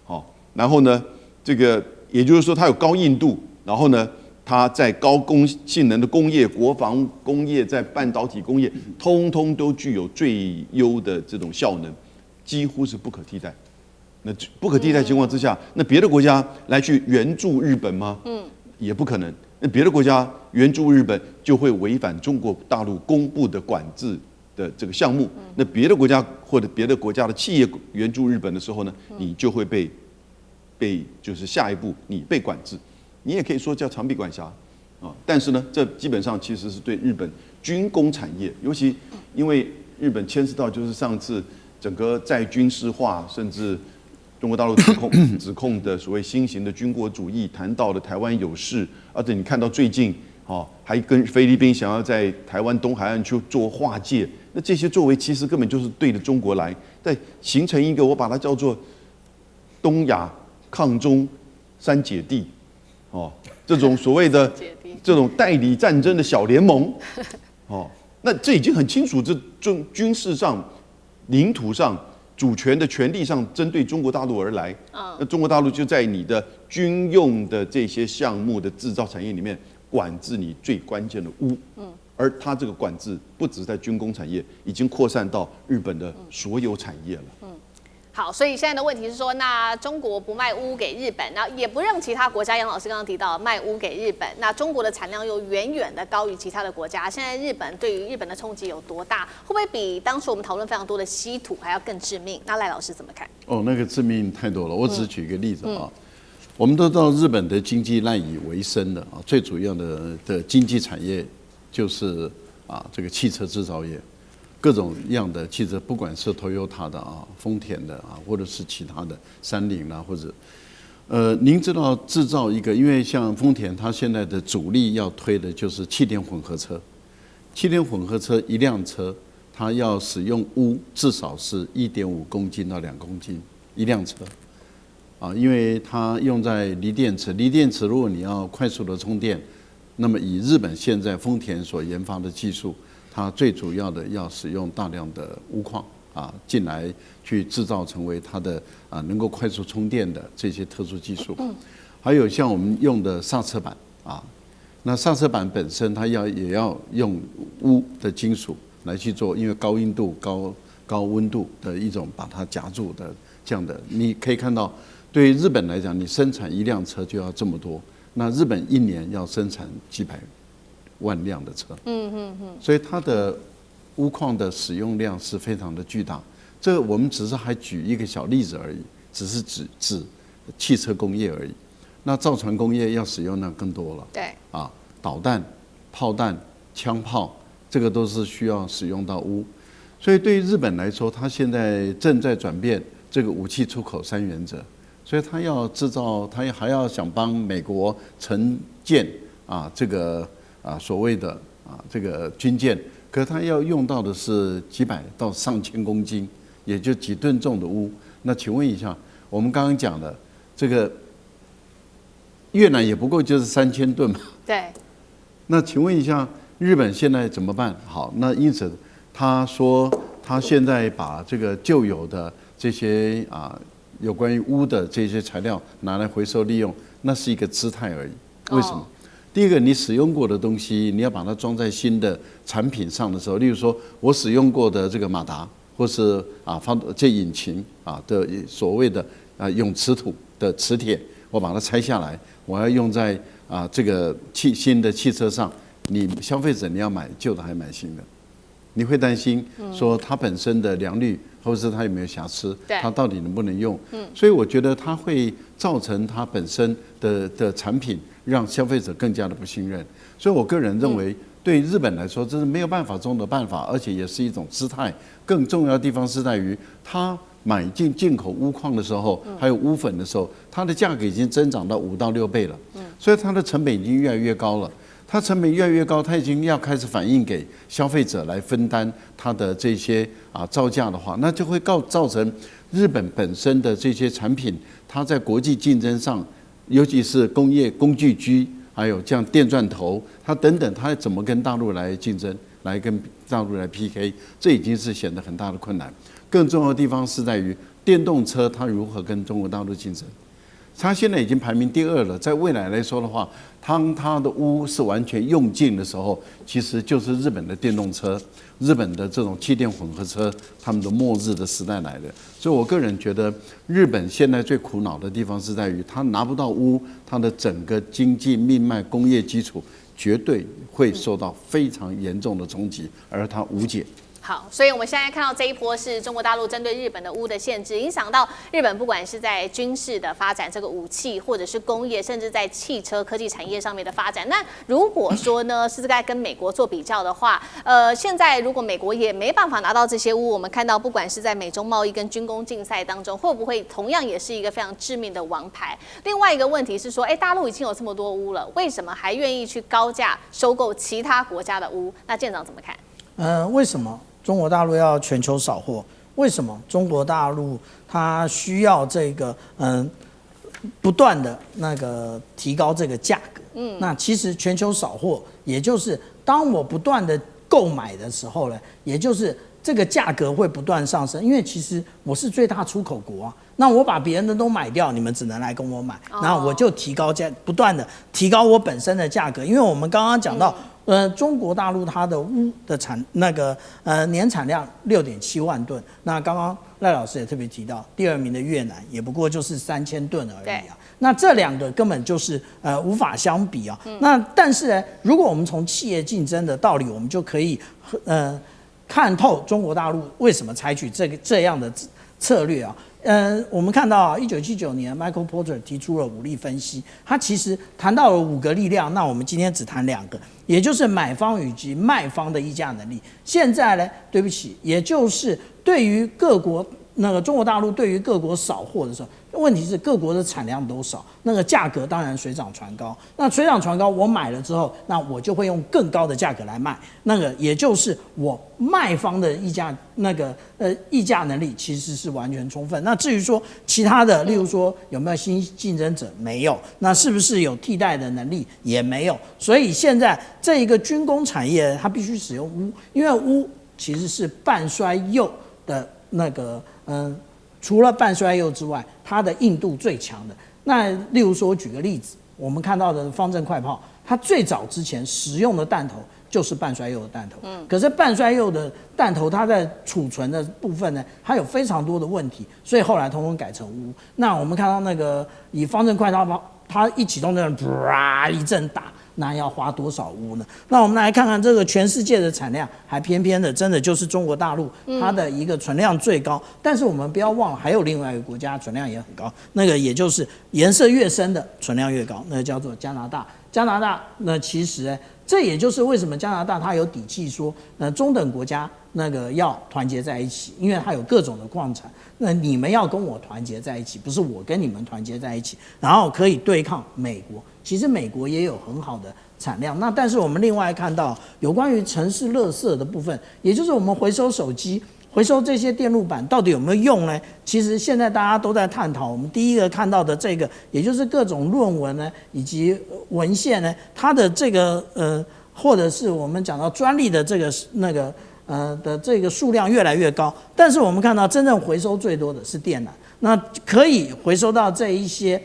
好，然后呢，这个也就是说它有高硬度，然后呢，它在高性能的工业、国防工业、在半导体工业，通通都具有最优的这种效能，几乎是不可替代。那不可替代情况之下，那别的国家来去援助日本吗？也不可能。那别的国家援助日本就会违反中国大陆公布的管制的这个项目。那别的国家或者别的国家的企业援助日本的时候呢，你就会被就是下一步你被管制。你也可以说叫长臂管辖啊。但是呢，这基本上其实是对日本军工产业，尤其因为日本牵涉到就是上次整个在军事化，甚至中国大陆指控的所谓新型的军国主义，谈到了台湾有事，而且你看到最近，还跟菲律宾想要在台湾东海岸去做划界，那这些作为其实根本就是对着中国来，在形成一个我把它叫做东亚抗中三姐弟，这种所谓的这种代理战争的小联盟，那这已经很清楚，这军事上、领土上。主权的权利上针对中国大陆而来，那中国大陆就在你的军用的这些项目的制造产业里面管制你最关键的钨，而它这个管制不只在军工产业，已经扩散到日本的所有产业了。好，所以现在的问题是说，那中国不卖钨给日本，那也不让其他国家，杨老师刚刚提到卖钨给日本，那中国的产量又远远的高于其他的国家。现在日本对于日本的冲击有多大？会不会比当初我们讨论非常多的稀土还要更致命？那赖老师怎么看？那个致命太多了。我只举一个例子啊，我们都知道日本的经济赖以为生的啊，最主要的经济产业就是这个汽车制造业。各种样的汽车，不管是 Toyota 的丰田的或者是其他的三菱啦，或者您知道制造一个，因为像丰田，它现在的主力要推的就是气电混合车。气电混合车一辆车，它要使用钨至少是1.5公斤到2公斤一辆车因为它用在锂电池。锂电池如果你要快速的充电，那么以日本现在丰田所研发的技术。它最主要的要使用大量的钨矿进来去制造成为它的能够快速充电的这些特殊技术，还有像我们用的刹车板那刹车板本身它也要用钨的金属来去做，因为高硬度、高温度的一种把它夹住的这样的，你可以看到，对于日本来讲，你生产一辆车就要这么多，那日本一年要生产几百万辆的车，所以它的钨矿的使用量是非常的巨大。这个我们只是还举一个小例子而已，只是指汽车工业而已。那造船工业要使用量更多了，对导弹、炮弹、枪炮，这个都是需要使用到钨。所以对于日本来说，它现在正在转变这个武器出口3原则，所以它要制造，它还要想帮美国承建这个。所谓的这个军舰，可是它要用到的是几百到上千公斤，也就几吨重的钨。那请问一下，我们刚刚讲的这个越南也不过就是3000吨嘛。对。那请问一下，日本现在怎么办？好，那因此他说他现在把这个旧有的这些有关于钨的这些材料拿来回收利用，那是一个姿态而已。为什么？第一个，你使用过的东西，你要把它装在新的产品上的时候，例如说我使用过的这个马达，或是这引擎的所谓的永磁土的磁铁，我把它拆下来，我要用在这个新的汽车上，你消费者你要买旧的还买新的，你会担心说它本身的良率，或者是它有没有瑕疵，它到底能不能用？所以我觉得它会造成它本身的产品。让消费者更加的不信任，所以我个人认为，对日本来说，这是没有办法中的办法，而且也是一种姿态。更重要的地方是在于，它买进口钨矿的时候，还有钨粉的时候，它的价格已经增长到5到6倍了，所以它的成本已经越来越高了。它成本越来越高，它已经要开始反映给消费者来分担它的这些造价的话，那就会造成日本本身的这些产品，它在国际竞争上。尤其是工业工具机还有像电钻头，它等等，它怎么跟大陆来竞争，来跟大陆来 PK， 这已经是显得很大的困难。更重要的地方是在于电动车它如何跟中国大陆竞争。它现在已经排名第2了，在未来来说的话，当它的钨是完全用尽的时候，其实就是日本的电动车、日本的这种气电混合车，他们的末日的时代来了。所以我个人觉得，日本现在最苦恼的地方是在于，它拿不到钨，它的整个经济命脉、工业基础绝对会受到非常严重的冲击，而它无解。好，所以我们现在看到这一波是中国大陆针对日本的钨的限制，影响到日本不管是在军事的发展，这个武器，或者是工业，甚至在汽车科技产业上面的发展。那如果说呢是在跟美国做比较的话，现在如果美国也没办法拿到这些钨，我们看到不管是在美中贸易跟军工竞赛当中，会不会同样也是一个非常致命的王牌？另外一个问题是说，大陆已经有这么多钨了，为什么还愿意去高价收购其他国家的钨？那舰长怎么看？为什么中国大陆要全球扫货？为什么中国大陆它需要这个不断的那个提高这个价格？那其实全球扫货，也就是当我不断的购买的时候呢，也就是这个价格会不断上升，因为其实我是最大出口国啊，那我把别人的都买掉，你们只能来跟我买，然后我就提高价，不断的提高我本身的价格，因为我们刚刚讲到。中国大陆它的钨的年产量6.7万吨，那刚刚赖老师也特别提到，第2名的越南也不过就是3000吨而已啊。那这2个根本就是无法相比啊。那但是呢，如果我们从企业竞争的道理，我们就可以看透中国大陆为什么采取这样的策略啊。我们看到1979年 Michael Porter 提出了5力分析，他其实谈到了5个力量，那我们今天只谈2个，也就是买方以及卖方的议价能力。现在呢，对不起，也就是对于各国中国大陆对于各国扫货的时候，问题是各国的产量都少，那个价格当然水涨船高。那水涨船高，我买了之后，那我就会用更高的价格来卖，也就是我卖方的议价议价能力其实是完全充分。那至于说其他的，例如说有没有新竞争者，没有。那是不是有替代的能力，也没有。所以现在这一个军工产业，它必须使用钨，因为钨其实是半衰铀的除了半衰铀之外，它的硬度最强的。那例如说，我举个例子，我们看到的方阵快炮，它最早之前使用的弹头就是半衰铀的弹头。可是半衰铀的弹头，它在储存的部分呢，它有非常多的问题，所以后来统统改成钨。那我们看到以方阵快炮，它一启动啪一阵打。那要花多少钨呢？那我们来看看这个全世界的产量，还偏偏的真的就是中国大陆，它的一个存量最高。但是我们不要忘了，还有另外一个国家存量也很高，也就是颜色越深的存量越高，那个叫做加拿大。加拿大其实这也就是为什么加拿大它有底气说，中等国家要团结在一起，因为它有各种的矿产，那你们要跟我团结在一起，不是我跟你们团结在一起，然后可以对抗美国。其实美国也有很好的产量，但是我们另外看到有关于城市垃圾的部分，也就是我们回收手机、回收这些电路板到底有没有用呢？其实现在大家都在探讨。我们第一个看到的这个，也就是各种论文呢，以及文献呢，它的这个或者是我们讲到专利的这个的这个数量越来越高，但是我们看到真正回收最多的是电缆，那可以回收到这一些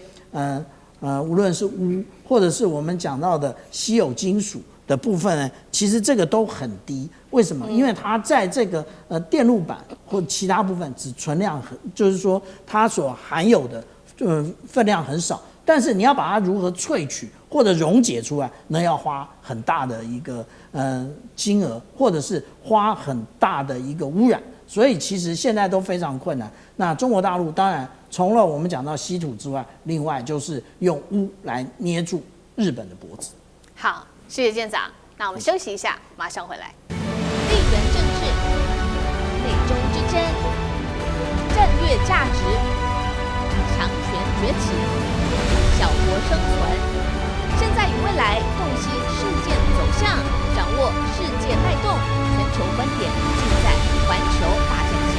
无论是钨或者是我们讲到的稀有金属的部分呢，其实这个都很低。为什么？因为它在这个电路板或其他部分只存量就是说它所含有的分量很少，但是你要把它如何萃取或者溶解出来，那要花很大的一个金额，或者是花很大的一个污染。所以其实现在都非常困难。那中国大陆当然除了我们讲到稀土之外，另外就是用钨来捏住日本的脖子。好，谢谢舰长。那我们休息一下，马上回来。地缘政治、美中之争、战略价值、强权崛起、小国生存，现在与未来洞悉事件走向，掌握世界脉动，全球观点尽在环球大战线。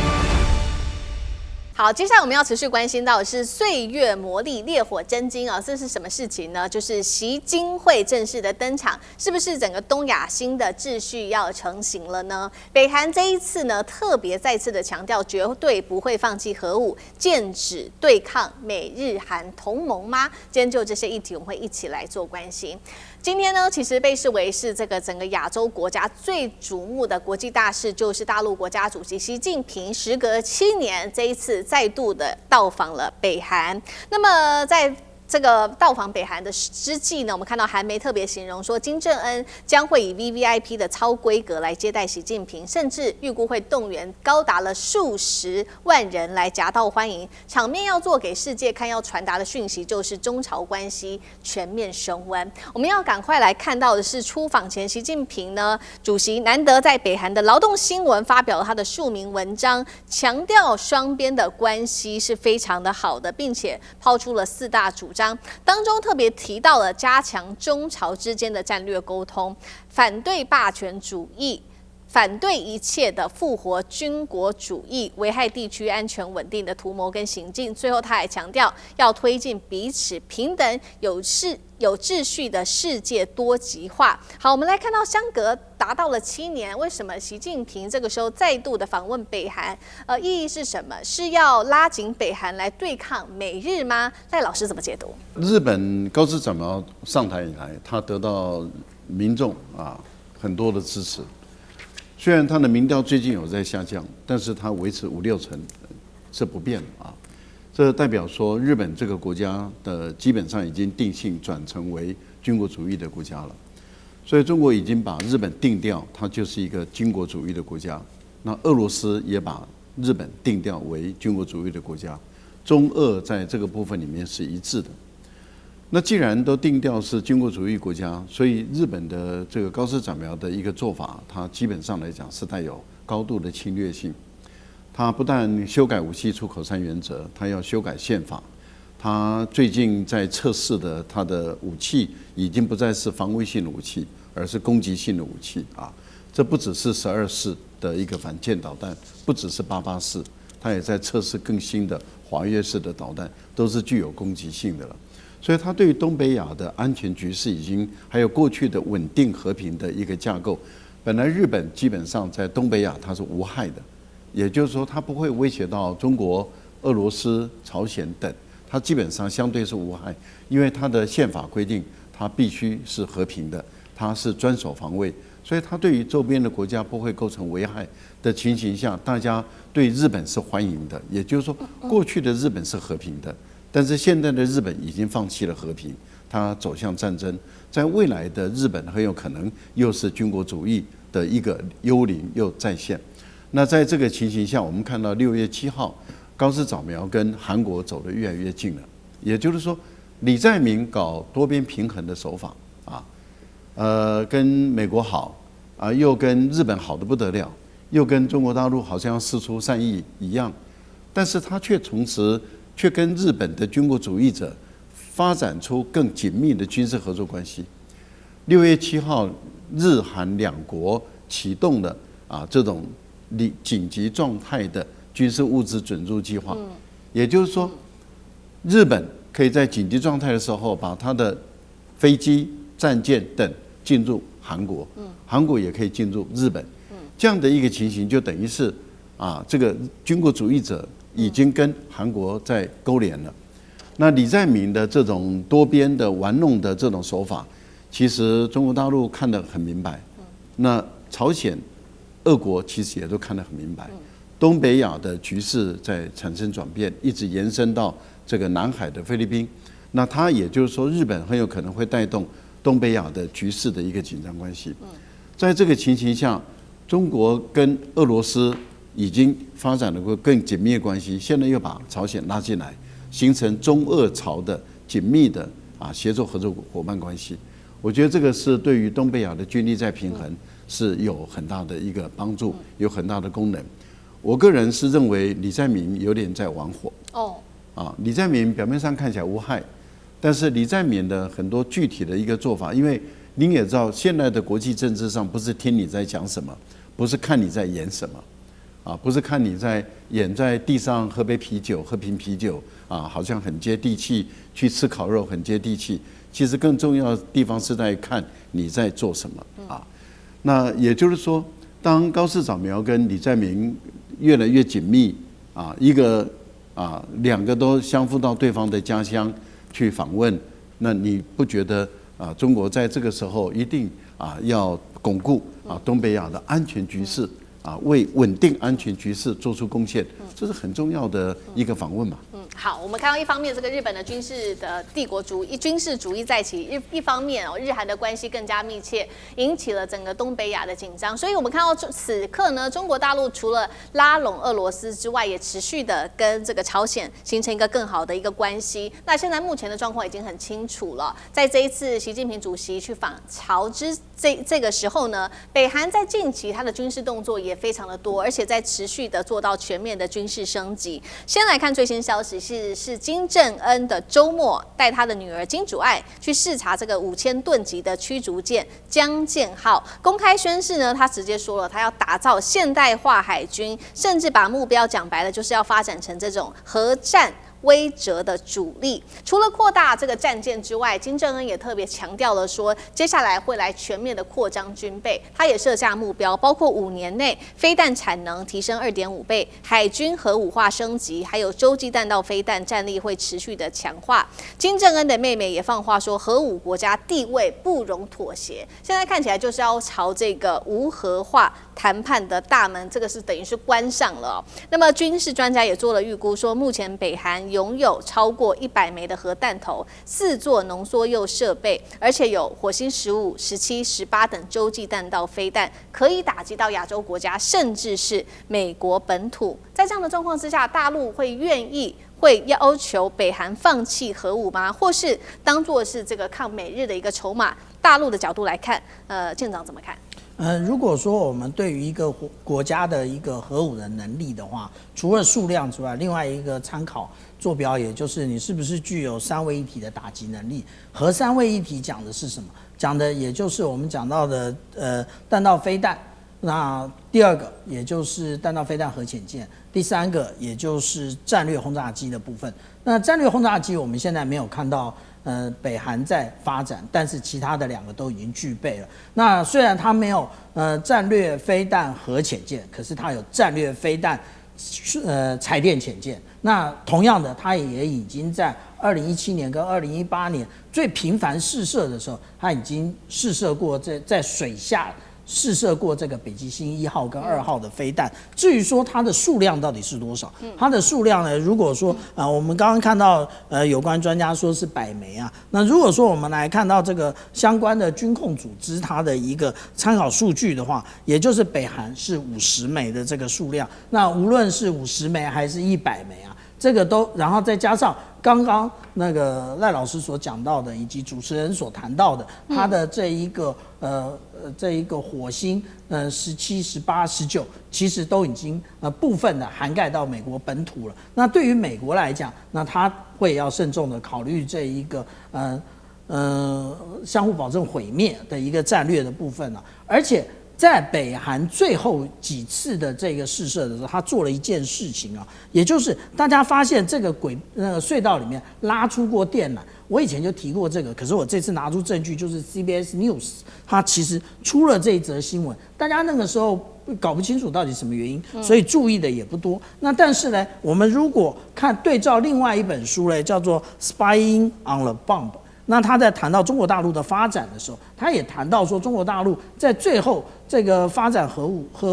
好，接下来我们要持续关心到的是岁月磨砺烈火真金啊，这是什么事情呢？就是习金会正式的登场，是不是整个东亚新的秩序要成型了呢？北韩这一次呢，特别再次的强调，绝对不会放弃核武，剑指对抗美日韩同盟吗？今天就这些议题，我们会一起来做关心。今天呢，其实被视为是这个整个亚洲国家最瞩目的国际大事，就是大陆国家主席习近平时隔7年，这一次再度的到访了北韩。那么在这个到访北韩的之际呢，我们看到韩媒特别形容说，金正恩将会以 VVIP 的超规格来接待习近平，甚至预估会动员高达了数十万人来夹道欢迎，场面要做给世界看，要传达的讯息就是中朝关系全面升温。我们要赶快来看到的是，出访前习近平呢，主席难得在北韩的劳动新闻发表了他的署名文章，强调双边的关系是非常的好的，并且抛出了4大主张。当中特别提到了加强中朝之间的战略沟通，反对霸权主义，反对一切的复活军国主义，危害地区安全稳定的图谋跟行径。最后他还强调要推进彼此平等、有秩序的世界多极化。好，我们来看到相隔达到了7年，为什么习近平这个时候再度的访问北韩？意义是什么？是要拉紧北韩来对抗美日吗？赖老师怎么解读？日本高市早苗上台以来，他得到民众很多的支持。虽然他的民调最近有在下降，但是他维持5-6成是不变的啊。这代表说，日本这个国家的基本上已经定性转成为军国主义的国家了。所以中国已经把日本定调，它就是一个军国主义的国家。那俄罗斯也把日本定调为军国主义的国家，中俄在这个部分里面是一致的。那既然都定调是军国主义国家，所以日本的这个高市早苗的一个做法，它基本上来讲是带有高度的侵略性。它不但修改武器出口3原则，它要修改宪法。它最近在测试的它的武器已经不再是防卫性的武器，而是攻击性的武器啊！这不只是12式的一个反舰导弹，不只是88式，它也在测试更新的华约式的导弹，都是具有攻击性的了。所以它对于东北亚的安全局势已经还有过去的稳定和平的一个架构，本来日本基本上在东北亚它是无害的，也就是说它不会威胁到中国、俄罗斯、朝鲜等，它基本上相对是无害，因为它的宪法规定它必须是和平的，它是专守防卫，所以它对于周边的国家不会构成危害的情形下，大家对日本是欢迎的。也就是说，过去的日本是和平的。但是现在的日本已经放弃了和平，它走向战争。在未来的日本很有可能又是军国主义的一个幽灵又再现。那在这个情形下，我们看到6月7号，高市早苗跟韩国走得越来越近了。也就是说，李在明搞多边平衡的手法跟美国好又跟日本好得不得了，又跟中国大陆好像要释出善意一样，但是他却跟日本的军国主义者发展出更紧密的军事合作关系。6月7号，日韩2国启动了这种紧急状态的军事物资准入计划，也就是说，日本可以在紧急状态的时候把它的飞机、战舰等进入韩国，韩国也可以进入日本，这样的一个情形就等于是这个军国主义者已经跟韩国在勾连了。那李在明的这种多边的玩弄的这种手法，其实中国大陆看得很明白，那朝鲜、俄国其实也都看得很明白。东北亚的局势在产生转变，一直延伸到这个南海的菲律宾。那它也就是说，日本很有可能会带动东北亚的局势的一个紧张关系。在这个情形下，中国跟俄罗斯已经发展了更紧密的关系，现在又把朝鲜拉进来，形成中俄朝的紧密的协作合作伙伴关系。我觉得这个是对于东北亚的军力再平衡是有很大的一个帮助，有很大的功能。我个人是认为李在明有点在玩火。李在明表面上看起来无害，但是李在明的很多具体的一个做法，因为您也知道，现在的国际政治上不是听你在讲什么，不是看你在演什么。啊，不是看你演在地上喝杯啤酒、喝瓶啤酒啊，好像很接地气，去吃烤肉很接地气。其实更重要的地方是在看你在做什么啊。那也就是说，当高市早苗跟李在明越来越紧密啊，两个都相赴到对方的家乡去访问，那你不觉得啊，中国在这个时候一定要巩固东北亚的安全局势啊，为稳定安全局势做出贡献，这是很重要的一个访问嘛。好，我们看到一方面这个日本的军事的帝国主义、军事主义再起，一方面日韩的关系更加密切，引起了整个东北亚的紧张。所以我们看到此刻呢，中国大陆除了拉拢俄罗斯之外，也持续的跟这个朝鲜形成一个更好的一个关系。那现在目前的状况已经很清楚了，在这一次习近平主席去访朝这个时候呢，北韩在近期它的军事动作也非常的多，而且在持续的做到全面的军事升级。先来看最新消息是金正恩的周末带他的女儿金主爱去视察这个5000吨级的驱逐舰江舰号，公开宣示呢，他直接说了，他要打造现代化海军，甚至把目标讲白了，就是要发展成这种核战威慑的主力。除了扩大这个战舰之外，金正恩也特别强调了说，接下来会来全面的扩张军备。他也设下目标，包括5年内飞弹产能提升2.5倍，海军核武化升级，还有洲际弹道飞弹战力会持续的强化。金正恩的妹妹也放话说，核武国家地位不容妥协。现在看起来就是要朝这个无核化谈判的大门，这个是等于是关上了。那么军事专家也做了预估，说目前北韩拥有超过100枚的核弹头，4座浓缩铀设备，而且有火星15、17、18等洲际弹道飞弹，可以打击到亚洲国家，甚至是美国本土。在这样的状况之下，大陆会要求北韩放弃核武吗？或是当作是这个抗美日的一个筹码？大陆的角度来看，舰长怎么看？如果说我们对于一个国家的一个核武的能力的话，除了数量之外，另外一个参考坐标，也就是你是不是具有3位一体的打击能力。核3位一体讲的是什么？讲的也就是我们讲到的弹道飞弹。那第2个也就是弹道飞弹核潜舰，第3个也就是战略轰炸机的部分。那战略轰炸机我们现在没有看到北韩在发展，但是其他的2个都已经具备了。那虽然它没有战略飞弹核潜舰，可是它有战略飞弹柴电潜舰。那同样的，它也已经在2017年跟2018年最频繁试射的时候，它已经试射过在水下试射过这个北极星1号跟2号的飞弹。至于说它的数量到底是多少，它的数量呢？如果说我们刚刚看到有关专家说是100枚啊，那如果说我们来看到这个相关的军控组织它的一个参考数据的话，也就是北韩是50枚的这个数量，那无论是50枚还是100枚啊，这个都，然后再加上刚刚那个赖老师所讲到的，以及主持人所谈到的，它的这一个火星17、18、19，其实都已经部分的涵盖到美国本土了。那对于美国来讲，那他会要慎重的考虑这一个相互保证毁灭的一个战略的部分了，而且。在北韩最后几次的这个试射的时候，他做了一件事情啊，也就是大家发现这个隧道里面拉出过电缆。我以前就提过这个，可是我这次拿出证据，就是 CBS News 它其实出了这一则新闻，大家那个时候搞不清楚到底什么原因，所以注意的也不多。那但是呢，我们如果看对照另外一本书呢，叫做 Spying on the Bomb。那他在谈到中国大陆的发展的时候，他也谈到说，中国大陆在最后这个发展核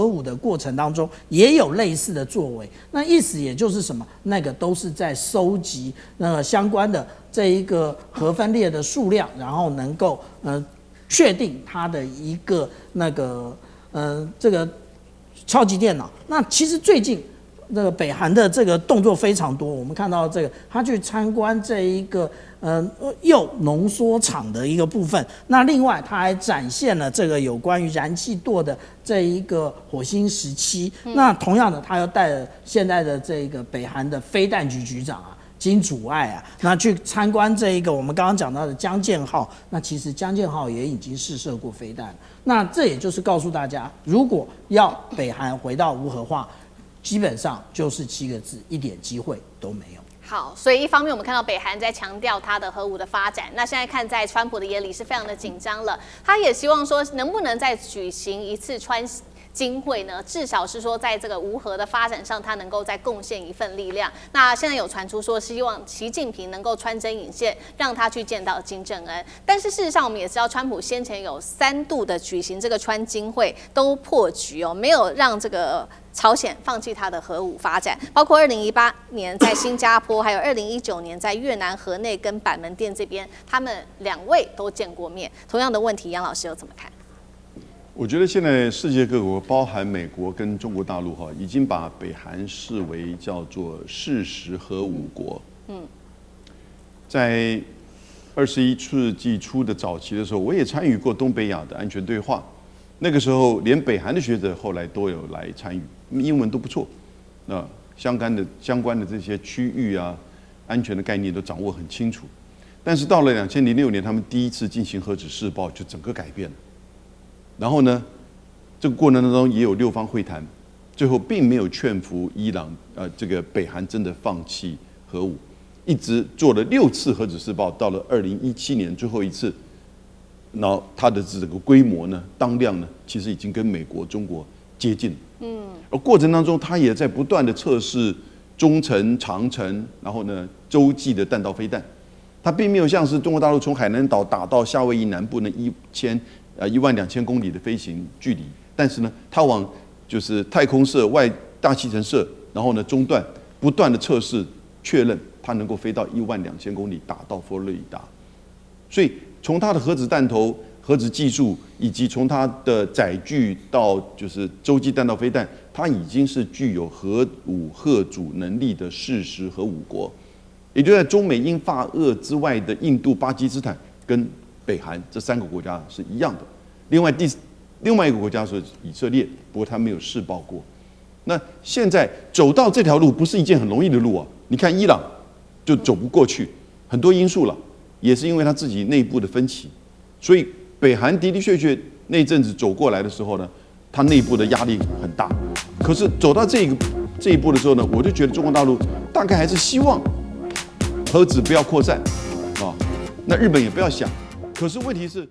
武的过程当中，也有类似的作为。那意思也就是什么？那个都是在收集相关的这一个核分裂的数量，然后能够确定它的一个这个超级电脑。那其实最近这个北韩的这个动作非常多，我们看到这个他去参观这一个铀浓缩厂的一个部分。那另外他还展现了这个有关于燃气舵的这一个火星17。那同样的，他又带了现在的这个北韩的飞弹局局长金主爱那去参观这一个我们刚刚讲到的江舰号。那其实江舰号也已经试射过飞弹。那这也就是告诉大家，如果要北韩回到无核化，基本上就是7个字，一点机会都没有。好，所以一方面我们看到北韩在强调它的核武的发展，那现在看在川普的眼里是非常的紧张了，他也希望说能不能再举行一次金会呢？至少是说在这个无核的发展上，他能够再贡献一份力量。那现在有传出说，希望习近平能够穿针引线，让他去见到金正恩。但是事实上，我们也知道，川普先前有3度的举行这个川金会都破局哦，没有让这个朝鲜放弃它的核武发展，包括2018年在新加坡，还有2019年在越南河内跟板门店这边，他们2位都见过面。同样的问题，杨老师又怎么看？我觉得现在世界各国，包含美国跟中国大陆哈，已经把北韩视为叫做事实核武国。在21世纪初的早期的时候，我也参与过东北亚的安全对话。那个时候，连北韩的学者后来都有来参与，英文都不错。那相关的这些区域啊，安全的概念都掌握很清楚。但是到了2006年，他们第一次进行核子试爆，就整个改变了。然后呢，这个过程当中也有6方会谈，最后并没有劝服伊朗，这个北韩真的放弃核武，一直做了6次核子试爆，到了2017年最后一次，然后它的这个规模呢、当量呢，其实已经跟美国、中国接近了。而过程当中，它也在不断的测试中程、长程，然后呢洲际的弹道飞弹，它并没有像是中国大陆从海南岛打到夏威夷南部那12000公里的飞行距离，但是呢，它往就是太空射、大气层射，然后呢中段不断的测试确认它能够飞到12000公里，打到佛罗里达。所以从它的核子弹头、核子技术，以及从它的载具到就是洲际弹道飞弹，它已经是具有核武吓阻能力的事实核武国。也就在中美英法俄之外的印度、巴基斯坦跟北韩这3个国家是一样的。另外一个国家是以色列，不过它没有试爆过。那现在走到这条路不是一件很容易的路啊！你看伊朗就走不过去，很多因素了，也是因为他自己内部的分歧。所以北韩的确那阵子走过来的时候呢，它内部的压力很大。可是走到这一步的时候呢，我就觉得中国大陆大概还是希望核子不要扩散啊，那日本也不要想。可是问题是。